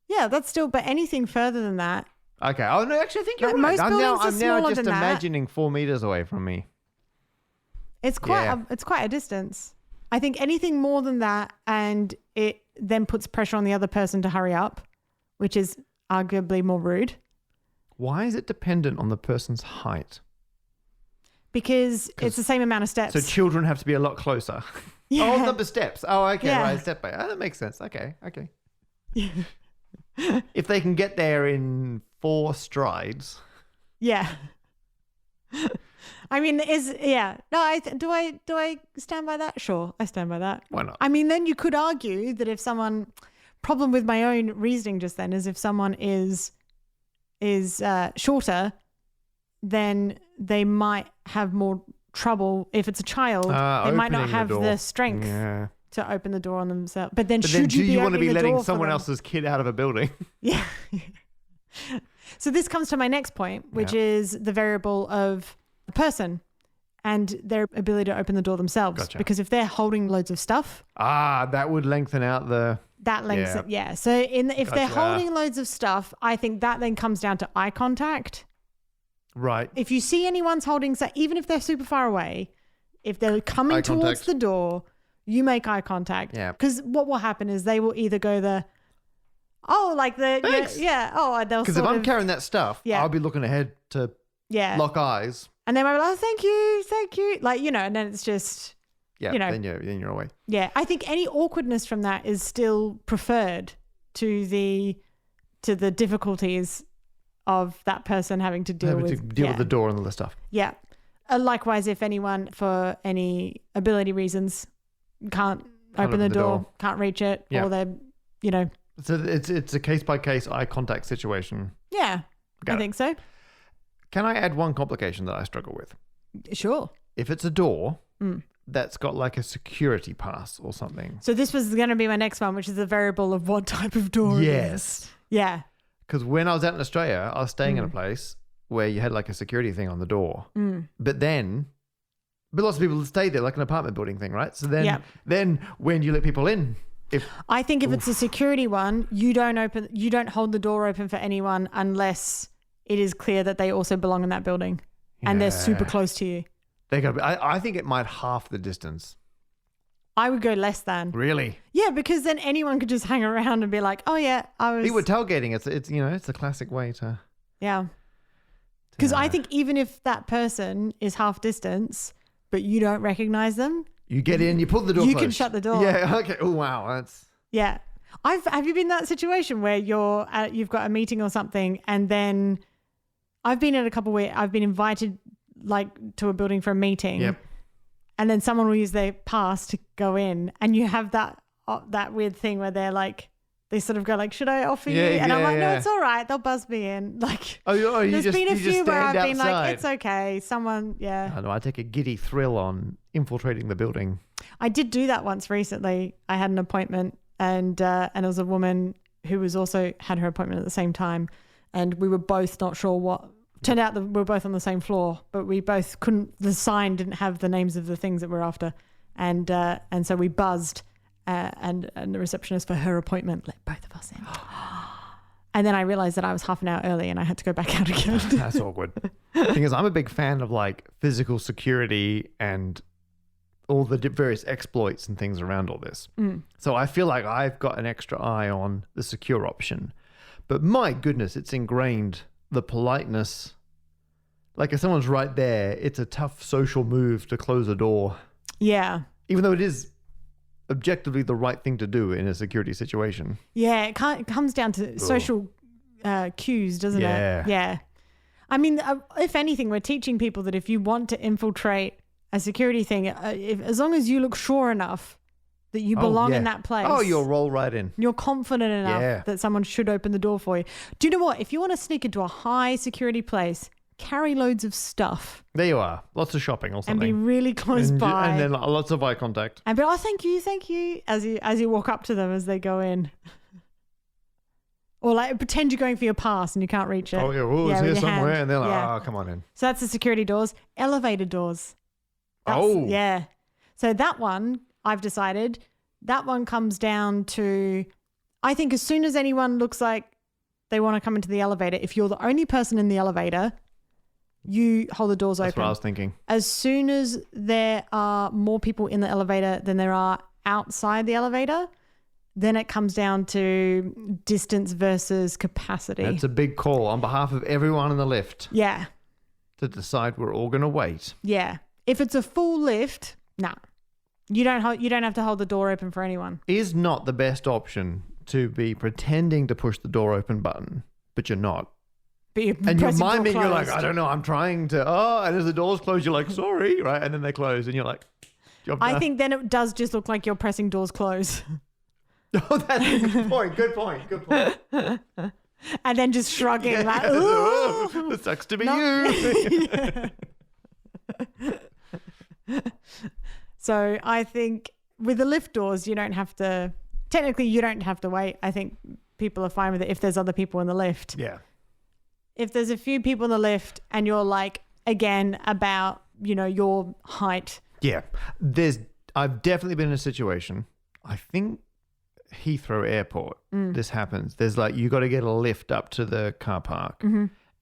A: Yeah, that's still, but anything further than that.
B: Okay. Oh, no, actually, I think you're right.
A: Most buildings are
B: I'm
A: smaller
B: now just
A: than that.
B: imagining 4 meters away from me.
A: It's quite a distance. I think anything more than that and it then puts pressure on the other person to hurry up, which is arguably more rude.
B: Why is it dependent on the person's height?
A: Because it's the same amount of steps.
B: So children have to be a lot closer.
A: Yeah.
B: Oh, number of steps. Oh, okay.
A: Yeah.
B: Right. Step by. Oh, that makes sense. Okay. If they can get there in 4 strides.
A: Yeah. I mean, No, do I stand by that? Sure, I stand by that.
B: Why not?
A: I mean, then you could argue that if someone... Problem with my own reasoning just then is if someone is shorter, then they might have more trouble. If it's a child, they might not have the strength to open the door on themselves. But then should you be
B: want to be letting someone
A: them?
B: else's kid out of a building?
A: Yeah. So this comes to my next point, which is the variable of the person and their ability to open the door themselves.
B: Gotcha.
A: Because if they're holding loads of stuff...
B: that would lengthen out the...
A: That lengths it, yeah. So if they're holding loads of stuff, I think that then comes down to eye contact.
B: Right.
A: If you see anyone's holding, so even if they're super far away, if they're coming towards the door, you make eye contact.
B: Yeah.
A: Because what will happen is they will either go
B: Thanks.
A: they'll
B: because if I'm carrying that stuff, I'll be looking ahead to lock eyes.
A: And they might be like, oh, thank you. Like, and then it's just...
B: Yeah, then you're away.
A: Yeah, I think any awkwardness from that is still preferred to the difficulties of that person having to deal with
B: the door and all this stuff.
A: Yeah. Likewise, if anyone, for any ability reasons, can't open the door, can't reach it, or they're,
B: So it's a case-by-case eye contact situation.
A: Yeah, I think so.
B: Can I add one complication that I struggle with?
A: Sure.
B: If it's a door... that's got like a security pass or something.
A: So this was going to be my next one, which is a variable of what type of door it is.
B: Yes.
A: Yeah.
B: Because when I was out in Australia, I was staying in a place where you had like a security thing on the door. But lots of people stay there, like an apartment building thing, right? So then when you let people in,
A: I think if it's a security one, you don't hold the door open for anyone unless it is clear that they also belong in that building and they're super close to you.
B: I think it might half the distance.
A: I would go less than.
B: Really?
A: Yeah, because then anyone could just hang around and be like, "Oh yeah, I was."
B: People were tailgating. It's a classic way to.
A: Yeah. Because I think even if that person is half distance, but you don't recognize them,
B: you get in, you pull the door closed.
A: You can shut the door.
B: Yeah. Okay. Oh wow, that's.
A: Yeah. Have you been in that situation where you've got a meeting or something, and then I've been in a couple where I've been invited like to a building for a meeting.
B: Yep.
A: And then someone will use their pass to go in, and you have that weird thing where they're like, they sort of go like, "Should I offer you?" And I'm like, "No, it's all right. They'll buzz me in." Like, there's been a few where I've been like, "It's okay." Someone, yeah.
B: I know. I take a giddy thrill on infiltrating the building. I
A: did do that once recently. I had an appointment, and it was a woman who was also had her appointment at the same time, and we were both not sure what. Turned out that we were both on the same floor, but we both couldn't. The sign didn't have the names of the things that we're after, and so we buzzed, and the receptionist for her appointment let both of us in. And then I realized that I was half an hour early, and I had to go back out again.
B: That's awkward. The thing is, I'm a big fan of like physical security and all the various exploits and things around all this. So I feel like I've got an extra eye on the secure option, but my goodness, it's ingrained. The politeness, like if someone's right there, it's a tough social move to close a door.
A: Yeah.
B: Even though it is objectively the right thing to do in a security situation.
A: Yeah, it comes down to social cues, doesn't it? Yeah. I mean, if anything, we're teaching people that if you want to infiltrate a security thing, as long as you look sure enough that you belong in that place.
B: Oh, you'll roll right in.
A: You're confident enough that someone should open the door for you. Do you know what? If you want to sneak into a high security place, carry loads of stuff.
B: There you are. Lots of shopping or something.
A: And be really close by.
B: And then lots of eye contact.
A: And be like, "Oh, thank you," as you walk up to them as they go in. Or like pretend you're going for your pass and you can't reach it.
B: Oh, yeah, it's here somewhere. Hand. And they're like, "Oh, come on in."
A: So that's the security doors. Elevator doors. Yeah. So that one, I've decided, that one comes down to, I think as soon as anyone looks like they want to come into the elevator, if you're the only person in the elevator, you hold the doors open.
B: That's what I was thinking.
A: As soon as there are more people in the elevator than there are outside the elevator, then it comes down to distance versus capacity.
B: That's a big call on behalf of everyone in the lift.
A: Yeah.
B: To decide we're all going to wait.
A: Yeah. If it's a full lift, nah. You don't have to hold the door open for anyone.
B: Is not the best option to be pretending to push the door open button, but you're not.
A: But you're
B: and you're miming, you're like, I don't know, I'm trying to, and as the doors close, you're like, sorry, right? And then they close and you're like, job done.
A: I think then it does just look like you're pressing doors close.
B: Oh, that's a good point. Good point.
A: And then just shrugging like, ooh.
B: It sucks to be you.
A: So I think with the lift doors, you don't have to wait. I think people are fine with it if there's other people in the lift.
B: Yeah.
A: If there's a few people in the lift and you're like, again, about, your height.
B: Yeah. I've definitely been in a situation, I think Heathrow Airport, this happens. There's like, you got to get a lift up to the car park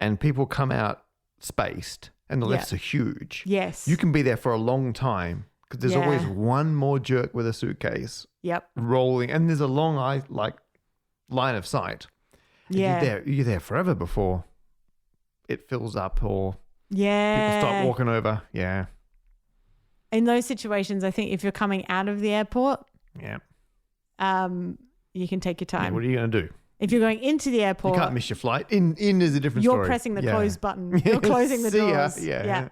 B: and people come out spaced and the lifts are huge.
A: Yes.
B: You can be there for a long time. Because there's always one more jerk with a suitcase rolling. And there's a long line of sight. And you're there forever before it fills up or people start walking over. Yeah.
A: In those situations, I think if you're coming out of the airport, you can take your time.
B: Yeah, what are you going to do?
A: If you're going into the airport,
B: you can't miss your flight. In is a different story.
A: You're pressing the close button. You're closing the doors.
B: Yeah.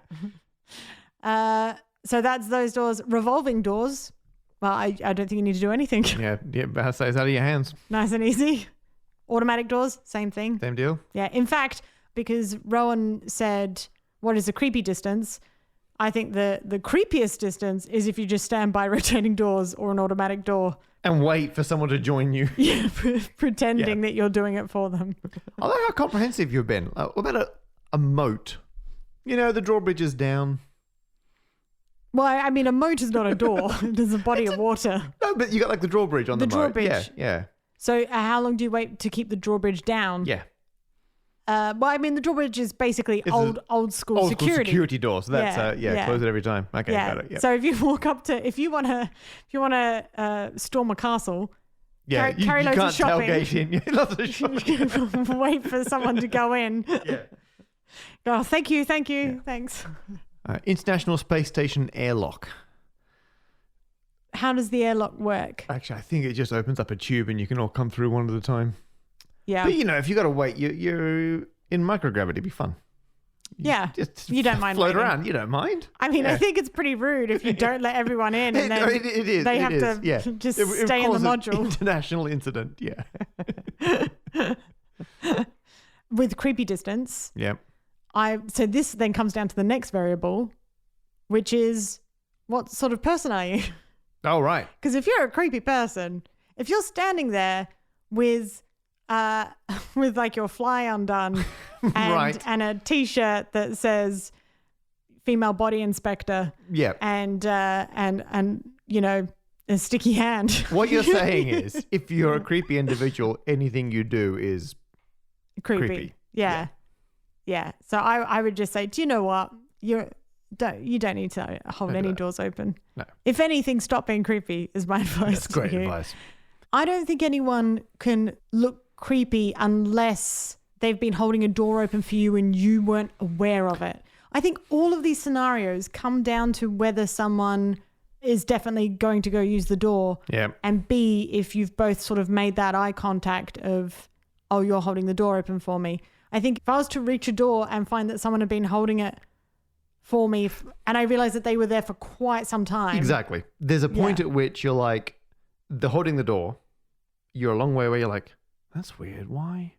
A: So that's those doors. Revolving doors. Well, I don't think you need to do anything.
B: Yeah. It stays out of your hands.
A: Nice and easy. Automatic doors, same thing.
B: Same deal.
A: Yeah. In fact, because Rowan said, "What is a creepy distance?" I think the creepiest distance is if you just stand by rotating doors or an automatic door.
B: And wait for someone to join you.
A: Yeah, pretending that you're doing it for them.
B: I like how comprehensive you've been. What about a moat? You know, the drawbridge is down.
A: Well, I mean, a moat is not a door. There's a body of water.
B: No, but you got like the drawbridge on the moat.
A: Drawbridge.
B: Yeah.
A: So how long do you wait to keep the drawbridge down?
B: Yeah.
A: Well, I mean, the drawbridge is basically old school security
B: door. So that's close it every time. Okay, got it. Yep.
A: So if you walk up to, if you want to storm a castle,
B: yeah,
A: carry loads of shopping.
B: Tailgate in. Lots of shopping.
A: Wait for someone to go in.
B: Yeah.
A: Oh, thank you, thanks.
B: International Space Station airlock.
A: How does the airlock work?
B: Actually, I think it just opens up a tube and you can all come through one at a time.
A: Yeah.
B: But if you got to wait, you're in microgravity. It'd be fun.
A: You don't mind
B: float
A: waiting.
B: around. You don't mind.
A: I mean, I think it's pretty rude if you don't let everyone in and then
B: it is.
A: They have to just stay in the module.
B: International incident. Yeah.
A: With creepy distance.
B: Yeah.
A: So this then comes down to the next variable, which is what sort of person are you?
B: Oh, right.
A: Because if you're a creepy person, if you're standing there with like your fly undone and a t-shirt that says female body inspector, and a sticky hand.
B: What you're saying is, if you're a creepy individual, anything you do is creepy.
A: Yeah. So I would just say, do you know what? You don't need to hold any doors open.
B: No.
A: If anything, stop being creepy is my advice.
B: That's great advice.
A: I don't think anyone can look creepy unless they've been holding a door open for you and you weren't aware of it. I think all of these scenarios come down to whether someone is definitely going to go use the door.
B: Yeah.
A: And B, if you've both sort of made that eye contact of, oh, you're holding the door open for me. I think if I was to reach a door and find that someone had been holding it for me and I realized that they were there for quite some time.
B: Exactly. There's a point at which you're like, they're holding the door. You're a long way away. You're like, that's weird. Why?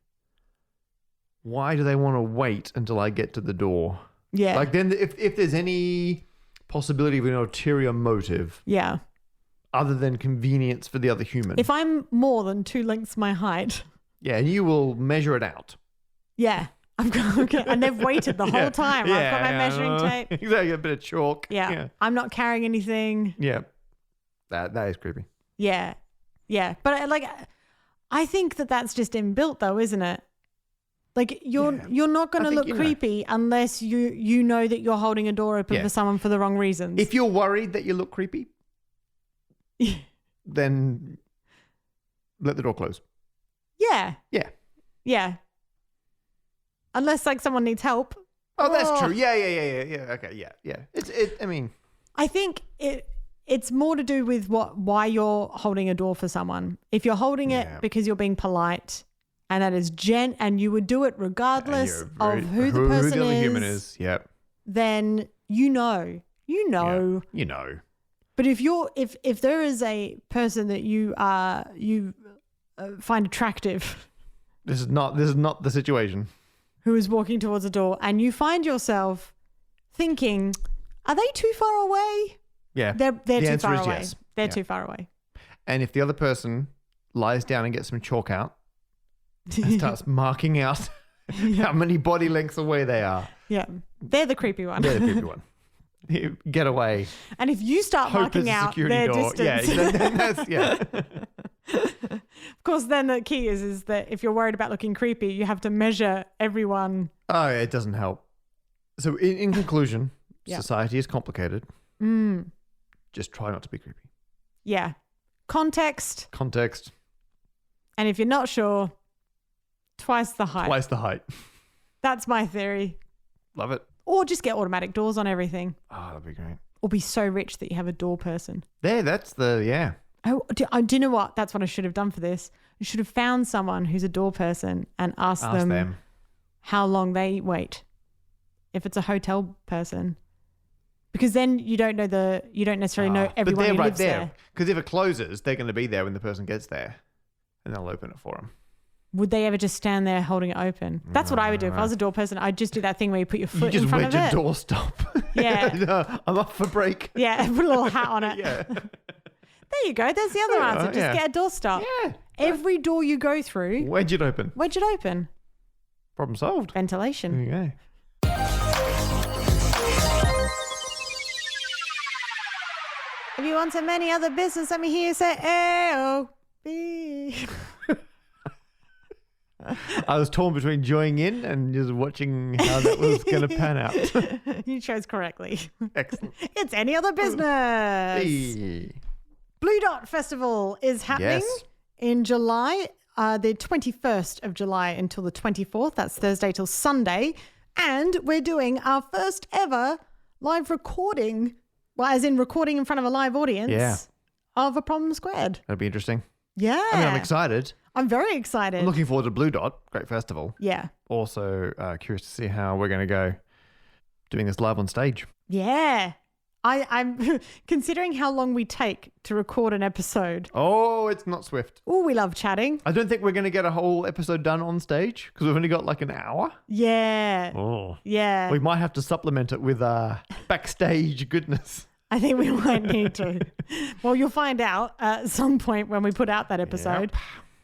B: Why do they want to wait until I get to the door?
A: Yeah.
B: Like then if there's any possibility of an ulterior motive.
A: Yeah.
B: Other than convenience for the other human.
A: If I'm more than 2 lengths my height.
B: Yeah, and you will measure it out.
A: Yeah. And they've waited the whole time. I've got my measuring tape.
B: Exactly, a bit of chalk.
A: Yeah. I'm not carrying anything.
B: Yeah. That is creepy.
A: Yeah. Yeah. But I think that's just inbuilt though, isn't it? Like you're not going to look creepy unless you know that you're holding a door open for someone for the wrong reasons.
B: If you're worried that you look creepy, then let the door close.
A: Yeah.
B: Yeah.
A: Yeah. Unless like someone needs help.
B: Oh, that's true. Yeah. Okay, yeah. I mean,
A: I think it's more to do with why you're holding a door for someone. If you're holding it because you're being polite, and that is and you would do it regardless of who the person
B: who the
A: is.
B: human is. Yep.
A: Then you know.
B: Yeah, you know.
A: But if there is a person that you find attractive,
B: this is not the situation.
A: Who is walking towards a door, and you find yourself thinking, "Are they too far away?"
B: Yeah,
A: they're too far away.
B: Yes.
A: They're too far away.
B: And if the other person lies down and gets some chalk out and starts marking out how many body lengths away they are,
A: they're the creepy one.
B: They're the creepy one. You get away.
A: And if you start marking out their distance, Of course, then the key is that if you're worried about looking creepy, you have to measure everyone.
B: Oh, it doesn't help. So in conclusion, society is complicated. Just try not to be creepy.
A: Yeah. Context. And if you're not sure, twice the height. That's my theory.
B: Love it.
A: Or just get automatic doors on everything.
B: Oh, that'd be great.
A: Or be so rich that you have a door person.
B: That's the.
A: Oh, do you know what? That's what I should have done for this. I should have found someone who's a door person and asked them how long they wait. If it's a hotel person. Because then you don't necessarily know everyone who lives there.
B: Because if it closes, they're going to be there when the person gets there. And they'll open it for them.
A: would they ever just stand there holding it open? That's what I would do. If I was a door person, I'd just do that thing where you put your foot in front of it.
B: You just wedge a doorstop.
A: Yeah.
B: I'm off for break.
A: Yeah, put a little hat on it.
B: Yeah.
A: There you go. There's the other answer. Just get a doorstop.
B: Yeah.
A: Every door you go through,
B: Wedge it open. Problem solved.
A: Ventilation.
B: There you go.
A: If you want some any other business, let me hear you say A-O-B.
B: I was torn between joining in and just watching how that was going to pan out.
A: You chose correctly.
B: Excellent.
A: It's any other business.
B: Hey.
A: Blue Dot Festival is happening in July, the 21st of July until the 24th. That's Thursday till Sunday. And we're doing our first ever live recording, well, as in recording in front of a live audience of A Problem Squared.
B: That'd be interesting.
A: Yeah.
B: I mean, I'm excited.
A: I'm very excited.
B: I'm looking forward to Blue Dot. Great festival.
A: Yeah.
B: Also curious to see how we're going to go doing this live on stage.
A: Yeah. I'm considering how long we take to record an episode.
B: Oh, it's not swift.
A: Oh, we love chatting.
B: I don't think we're going to get a whole episode done on stage because we've only got like an hour.
A: Yeah.
B: Oh.
A: Yeah.
B: We might have to supplement it with backstage goodness.
A: I think we might need to. Well, you'll find out at some point when we put out that episode.
B: Yep.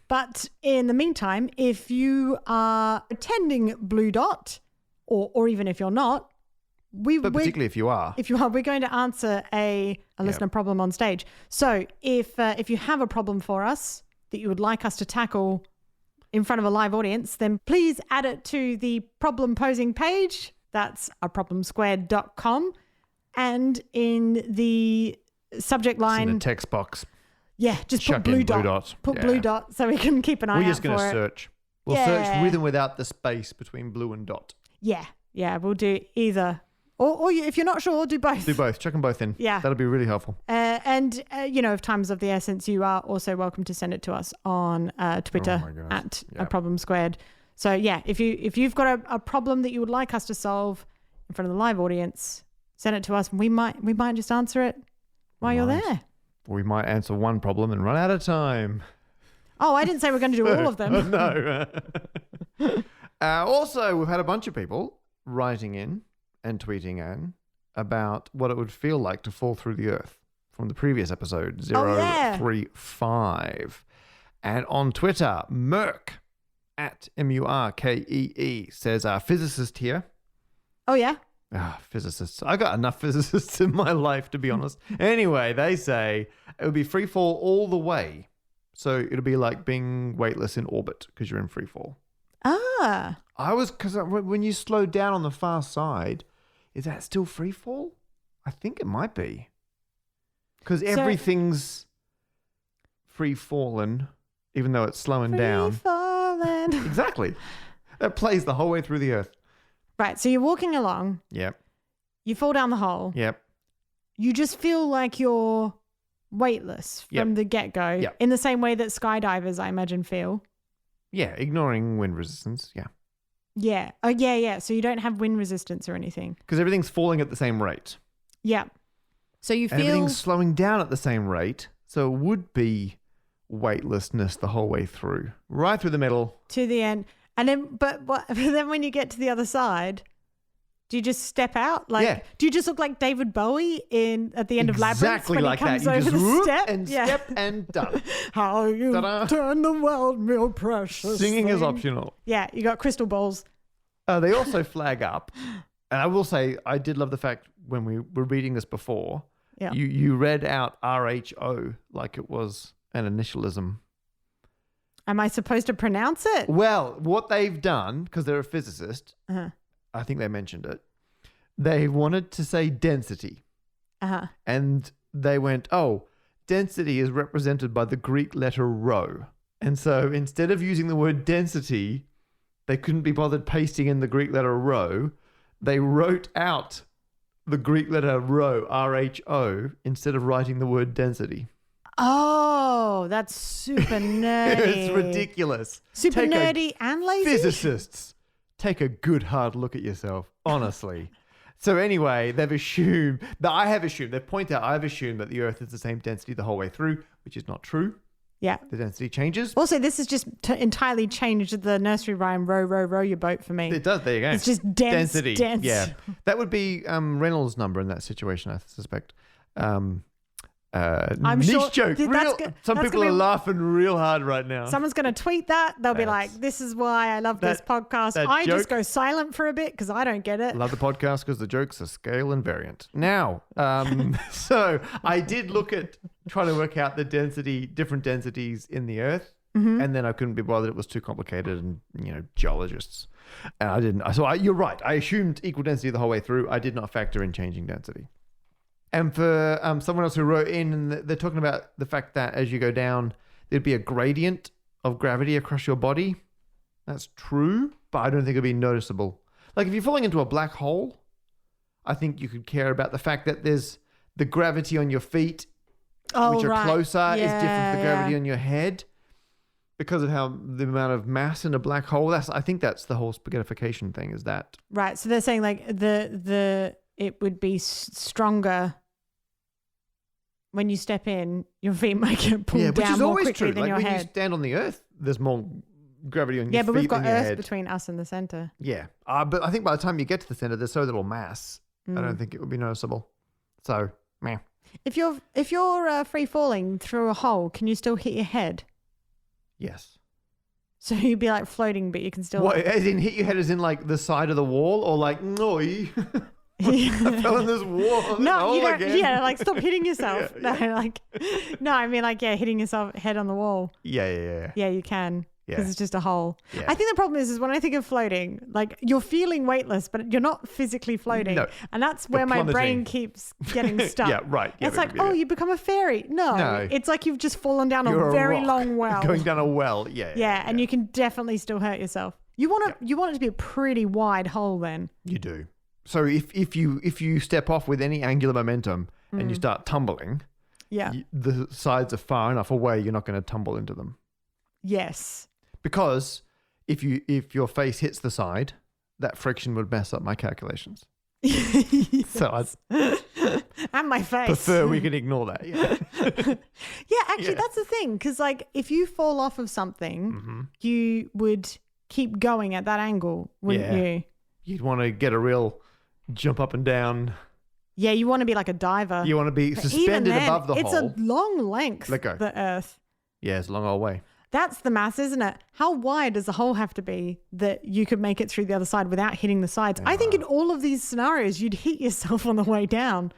A: But in the meantime, if you are attending Blue Dot, or even if you're not,
B: particularly if you are.
A: If you are, we're going to answer a listener problem on stage. So if you have a problem for us that you would like us to tackle in front of a live audience, then please add it to the problem posing page. That's aproblemsquared.com. And in the subject line,
B: it's in the text box.
A: Yeah, just put blue dot. Put blue dot so we can keep an eye out for it.
B: We're just going to search. We'll search with and without the space between blue and dot.
A: Yeah, we'll do either. Or if you're not sure, do both.
B: Do both. Chuck them both in.
A: Yeah.
B: That'll be really helpful.
A: And if time's of the essence, you are also welcome to send it to us on Twitter at A Problem Squared. So, yeah, if you've got a problem that you would like us to solve in front of the live audience, send it to us. We might just answer it while you're there.
B: We might answer one problem and run out of time.
A: Oh, I didn't say we're going to do all of them.
B: No. Also, we've had a bunch of people writing in and tweeting in about what it would feel like to fall through the earth from the previous episode, 035. And on Twitter, Merk, at Murkee, says, physicist here.
A: Oh, yeah?
B: Physicists. I got enough physicists in my life, to be honest. Anyway, they say it would be free fall all the way. So it'll be like being weightless in orbit because you're in free fall. Because when you slow down on the far side, is that still free fall? I think it might be. Because everything's free fallen, even though it's slowing down.
A: Free fallen.
B: Exactly. That plays the whole way through the earth.
A: Right. So you're walking along.
B: Yep.
A: You fall down the hole.
B: Yep.
A: You just feel like you're weightless from the get-go.
B: Yep.
A: In the same way that skydivers, I imagine, feel.
B: Yeah, ignoring wind resistance, yeah.
A: Yeah. Oh, yeah. So you don't have wind resistance or anything.
B: Because everything's falling at the same rate.
A: Yeah. So you feel...
B: everything's slowing down at the same rate, so it would be weightlessness the whole way through. Right through the middle.
A: To the end. And then, but then when you get to the other side... do you just step out? Do you just look like David Bowie at the end of Labyrinth when
B: like
A: he comes
B: that. You
A: over
B: just
A: the step?
B: And step and done.
A: How you turn the world real precious.
B: Singing
A: thing.
B: is optional.
A: Yeah, you got crystal balls.
B: They also flag up. And I will say, I did love the fact when we were reading this before, you read out RHO like it was an initialism.
A: Am I supposed to pronounce it?
B: Well, what they've done, because they're a physicist, I think they mentioned it. They wanted to say density. And they went, density is represented by the Greek letter rho. And so instead of using the word density, they couldn't be bothered pasting in the Greek letter rho. They wrote out the Greek letter rho, R-H-O, instead of writing the word density.
A: Oh, that's super nerdy.
B: It's ridiculous.
A: Super nerdy and lazy.
B: Physicists. Take a good hard look at yourself, honestly. So anyway, they've pointed out I've assumed that the Earth is the same density the whole way through, which is not true.
A: Yeah.
B: The density changes.
A: Also, this has just entirely changed the nursery rhyme, row, row, row your boat for me.
B: It does. There you go.
A: It's just dense.
B: Density.
A: Dense.
B: Yeah. That would be Reynolds' number in that situation, I suspect.
A: I'm
B: niche
A: sure
B: joke. Some people are laughing real hard right now.
A: Someone's going to tweet that. They'll be like, this is why I love this podcast. I just go silent for a bit because I don't get it.
B: Love the podcast because the jokes are scale invariant. Now, so I did look at trying to work out the different densities in the Earth.
A: Mm-hmm.
B: And then I couldn't be bothered. It was too complicated and, geologists. And I didn't. So you're right. I assumed equal density the whole way through. I did not factor in changing density. And for someone else who wrote in, and they're talking about the fact that as you go down, there'd be a gradient of gravity across your body. That's true, but I don't think it'd be noticeable. Like if you're falling into a black hole, I think you could care about the fact that there's the gravity on your feet, which are closer, is different from the gravity on your head because of how the amount of mass in a black hole. I think that's the whole spaghettification thing. Is that
A: right? So they're saying like it would be stronger when you step in. Your feet might get pulled down more quickly than your head.
B: When you stand on the Earth, there's more gravity on your feet.
A: Yeah, but we've got
B: Earth
A: head. Between us and the center.
B: Yeah, but I think by the time you get to the center, there's so little mass. I don't think it would be noticeable. So, meh.
A: If you're free falling through a hole, can you still hit your head?
B: Yes.
A: So you'd be like floating, but you can still.
B: What? As in hit your head, as in like the side of the wall, or like no. I fell in this wall.
A: No, you don't. Again. Yeah, like stop hitting yourself.
B: Yeah.
A: No, I mean hitting yourself head on the wall.
B: Yeah.
A: Yeah, you can because it's just a hole.
B: Yeah.
A: I think the problem is when I think of floating, like you're feeling weightless, but you're not physically floating. No. And that's where my brain keeps getting stuck.
B: Yeah, right. Yeah,
A: it's like, you become a fairy. No, it's like you've just fallen down a very long well.
B: Going down a well. Yeah.
A: And you can definitely still hurt yourself. You want it to be a pretty wide hole then.
B: You do. So if you step off with any angular momentum and you start tumbling, the sides are far enough away, you're not going to tumble into them.
A: Yes.
B: Because if your face hits the side, that friction would mess up my calculations.
A: Yes.
B: So
A: and my face.
B: Prefer we can ignore that. Yeah.
A: Actually, that's the thing. Because if you fall off of something, you would keep going at that angle, wouldn't you? You'd
B: want to get a real jump up and down.
A: Yeah, you want to be like a diver.
B: You want to be suspended above the hole.
A: It's a long length, the Earth.
B: Yeah, it's a long old way.
A: That's the mass, isn't it? How wide does the hole have to be that you could make it through the other side without hitting the sides? I think in all of these scenarios, you'd hit yourself on the way down.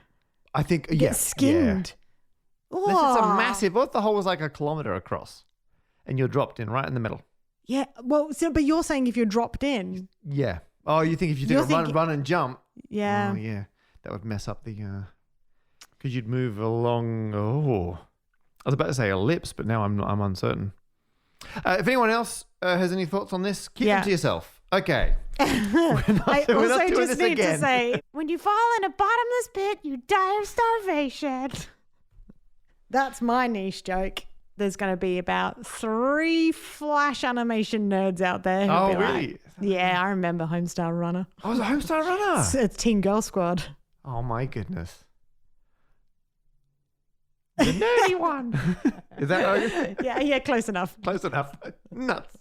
B: I think,
A: Get skinned.
B: Yeah. It's a massive, what if the hole was like a kilometer across and you're dropped in right in the middle?
A: Yeah, well, but you're saying if you're dropped in.
B: Yeah. Oh, you think if you did run and jump.
A: Yeah.
B: Oh, yeah. That would mess up the, because you'd move along, I was about to say ellipse, but now I'm uncertain. If anyone else has any thoughts on this, keep them to yourself. Okay.
A: I also just need to say, when you fall in a bottomless pit, you die of starvation. That's my niche joke. There's going to be about 3 Flash animation nerds out there.
B: Oh, really?
A: Like, yeah, I remember Homestar Runner.
B: Oh, it was a Homestar Runner?
A: It's Teen Girl Squad.
B: Oh, my goodness. The nerdy one. Is that right?
A: Yeah, close enough.
B: Close enough. Nuts.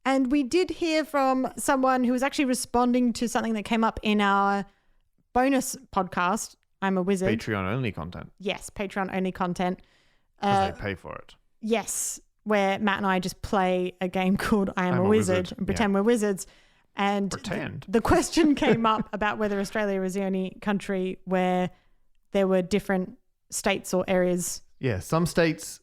A: And we did hear from someone who was actually responding to something that came up in our bonus podcast, I'm a Wizard.
B: Patreon-only content.
A: Yes, Patreon-only content.
B: Because they pay for it.
A: Yes, where Matt and I just play a game called I'm a Wizard and pretend we're wizards. And the question came up about whether Australia was the only country where there were different states or areas.
B: Yeah, some states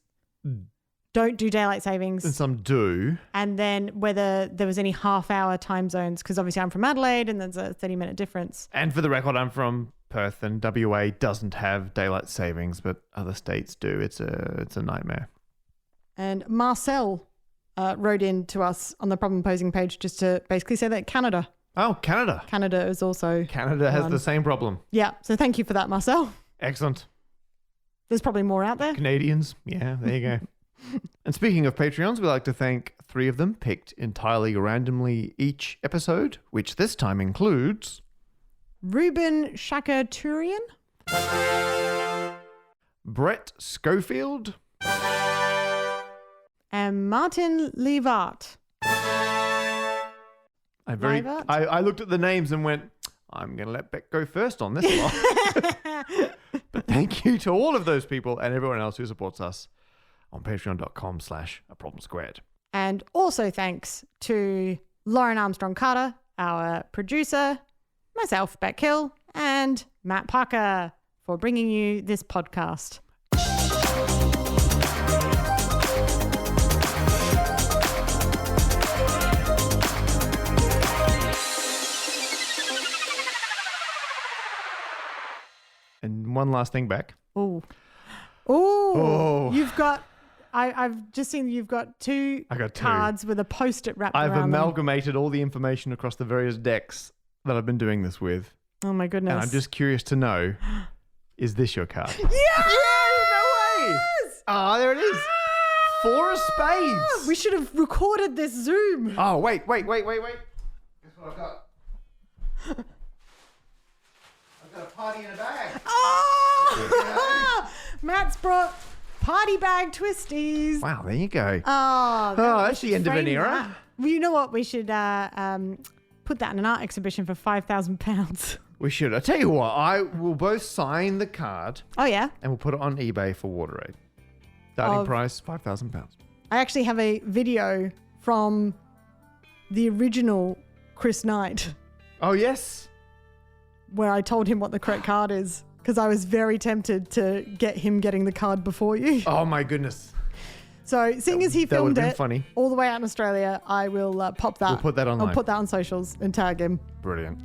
A: don't do daylight savings.
B: And some do.
A: And then whether there was any half-hour time zones, because obviously I'm from Adelaide and there's a 30-minute difference.
B: And for the record, I'm from Perth, and WA doesn't have daylight savings, but other states do. It's a nightmare.
A: And Marcel wrote in to us on the problem posing page just to basically say that Canada.
B: Oh, Canada.
A: Canada is also
B: Canada has the same problem.
A: Yeah. So thank you for that, Marcel.
B: Excellent.
A: There's probably more out there.
B: Canadians. Yeah, there you go. And speaking of Patreons, we'd like to thank 3 of them picked entirely randomly each episode, which this time includes
A: Ruben Shakaturian,
B: Brett Schofield,
A: and Martin Levart.
B: I looked at the names and went, I'm going to let Beck go first on this one. But thank you to all of those people and everyone else who supports us on patreon.com/aproblemsquared.
A: And also thanks to Lauren Armstrong Carter, our producer, myself, Beck Hill, and Matt Parker for bringing you this podcast.
B: And one last thing, Beck.
A: Oh, you've got... I've just seen you've got two cards with a post-it wrapped around them.
B: I've amalgamated all the information across the various decks that I've been doing this with.
A: Oh my goodness.
B: And I'm just curious to know, is this your card?
A: Yes!
B: No way! Ah, there it is. Four of spades.
A: We should have recorded this Zoom.
B: Oh, wait. Guess what I've got? I've got a party in a bag.
A: Oh! Matt's brought party bag twisties.
B: Wow, there you go.
A: Oh,
B: that's the end of an era.
A: Well, you know what? We should put that in an art exhibition for £5,000.
B: We should. I tell you what, I will both sign the card.
A: Oh, yeah?
B: And we'll put it on eBay for Water Aid. Starting price, £5,000.
A: I actually have a video from the original Chris Knight.
B: Oh, yes?
A: Where I told him what the correct card is. Because I was very tempted to get him getting the card before you.
B: Oh, my goodness.
A: So, seeing as he filmed it
B: funny.
A: all the way out in Australia, I will pop that.
B: We'll put that online.
A: I'll put that on socials and tag him.
B: Brilliant.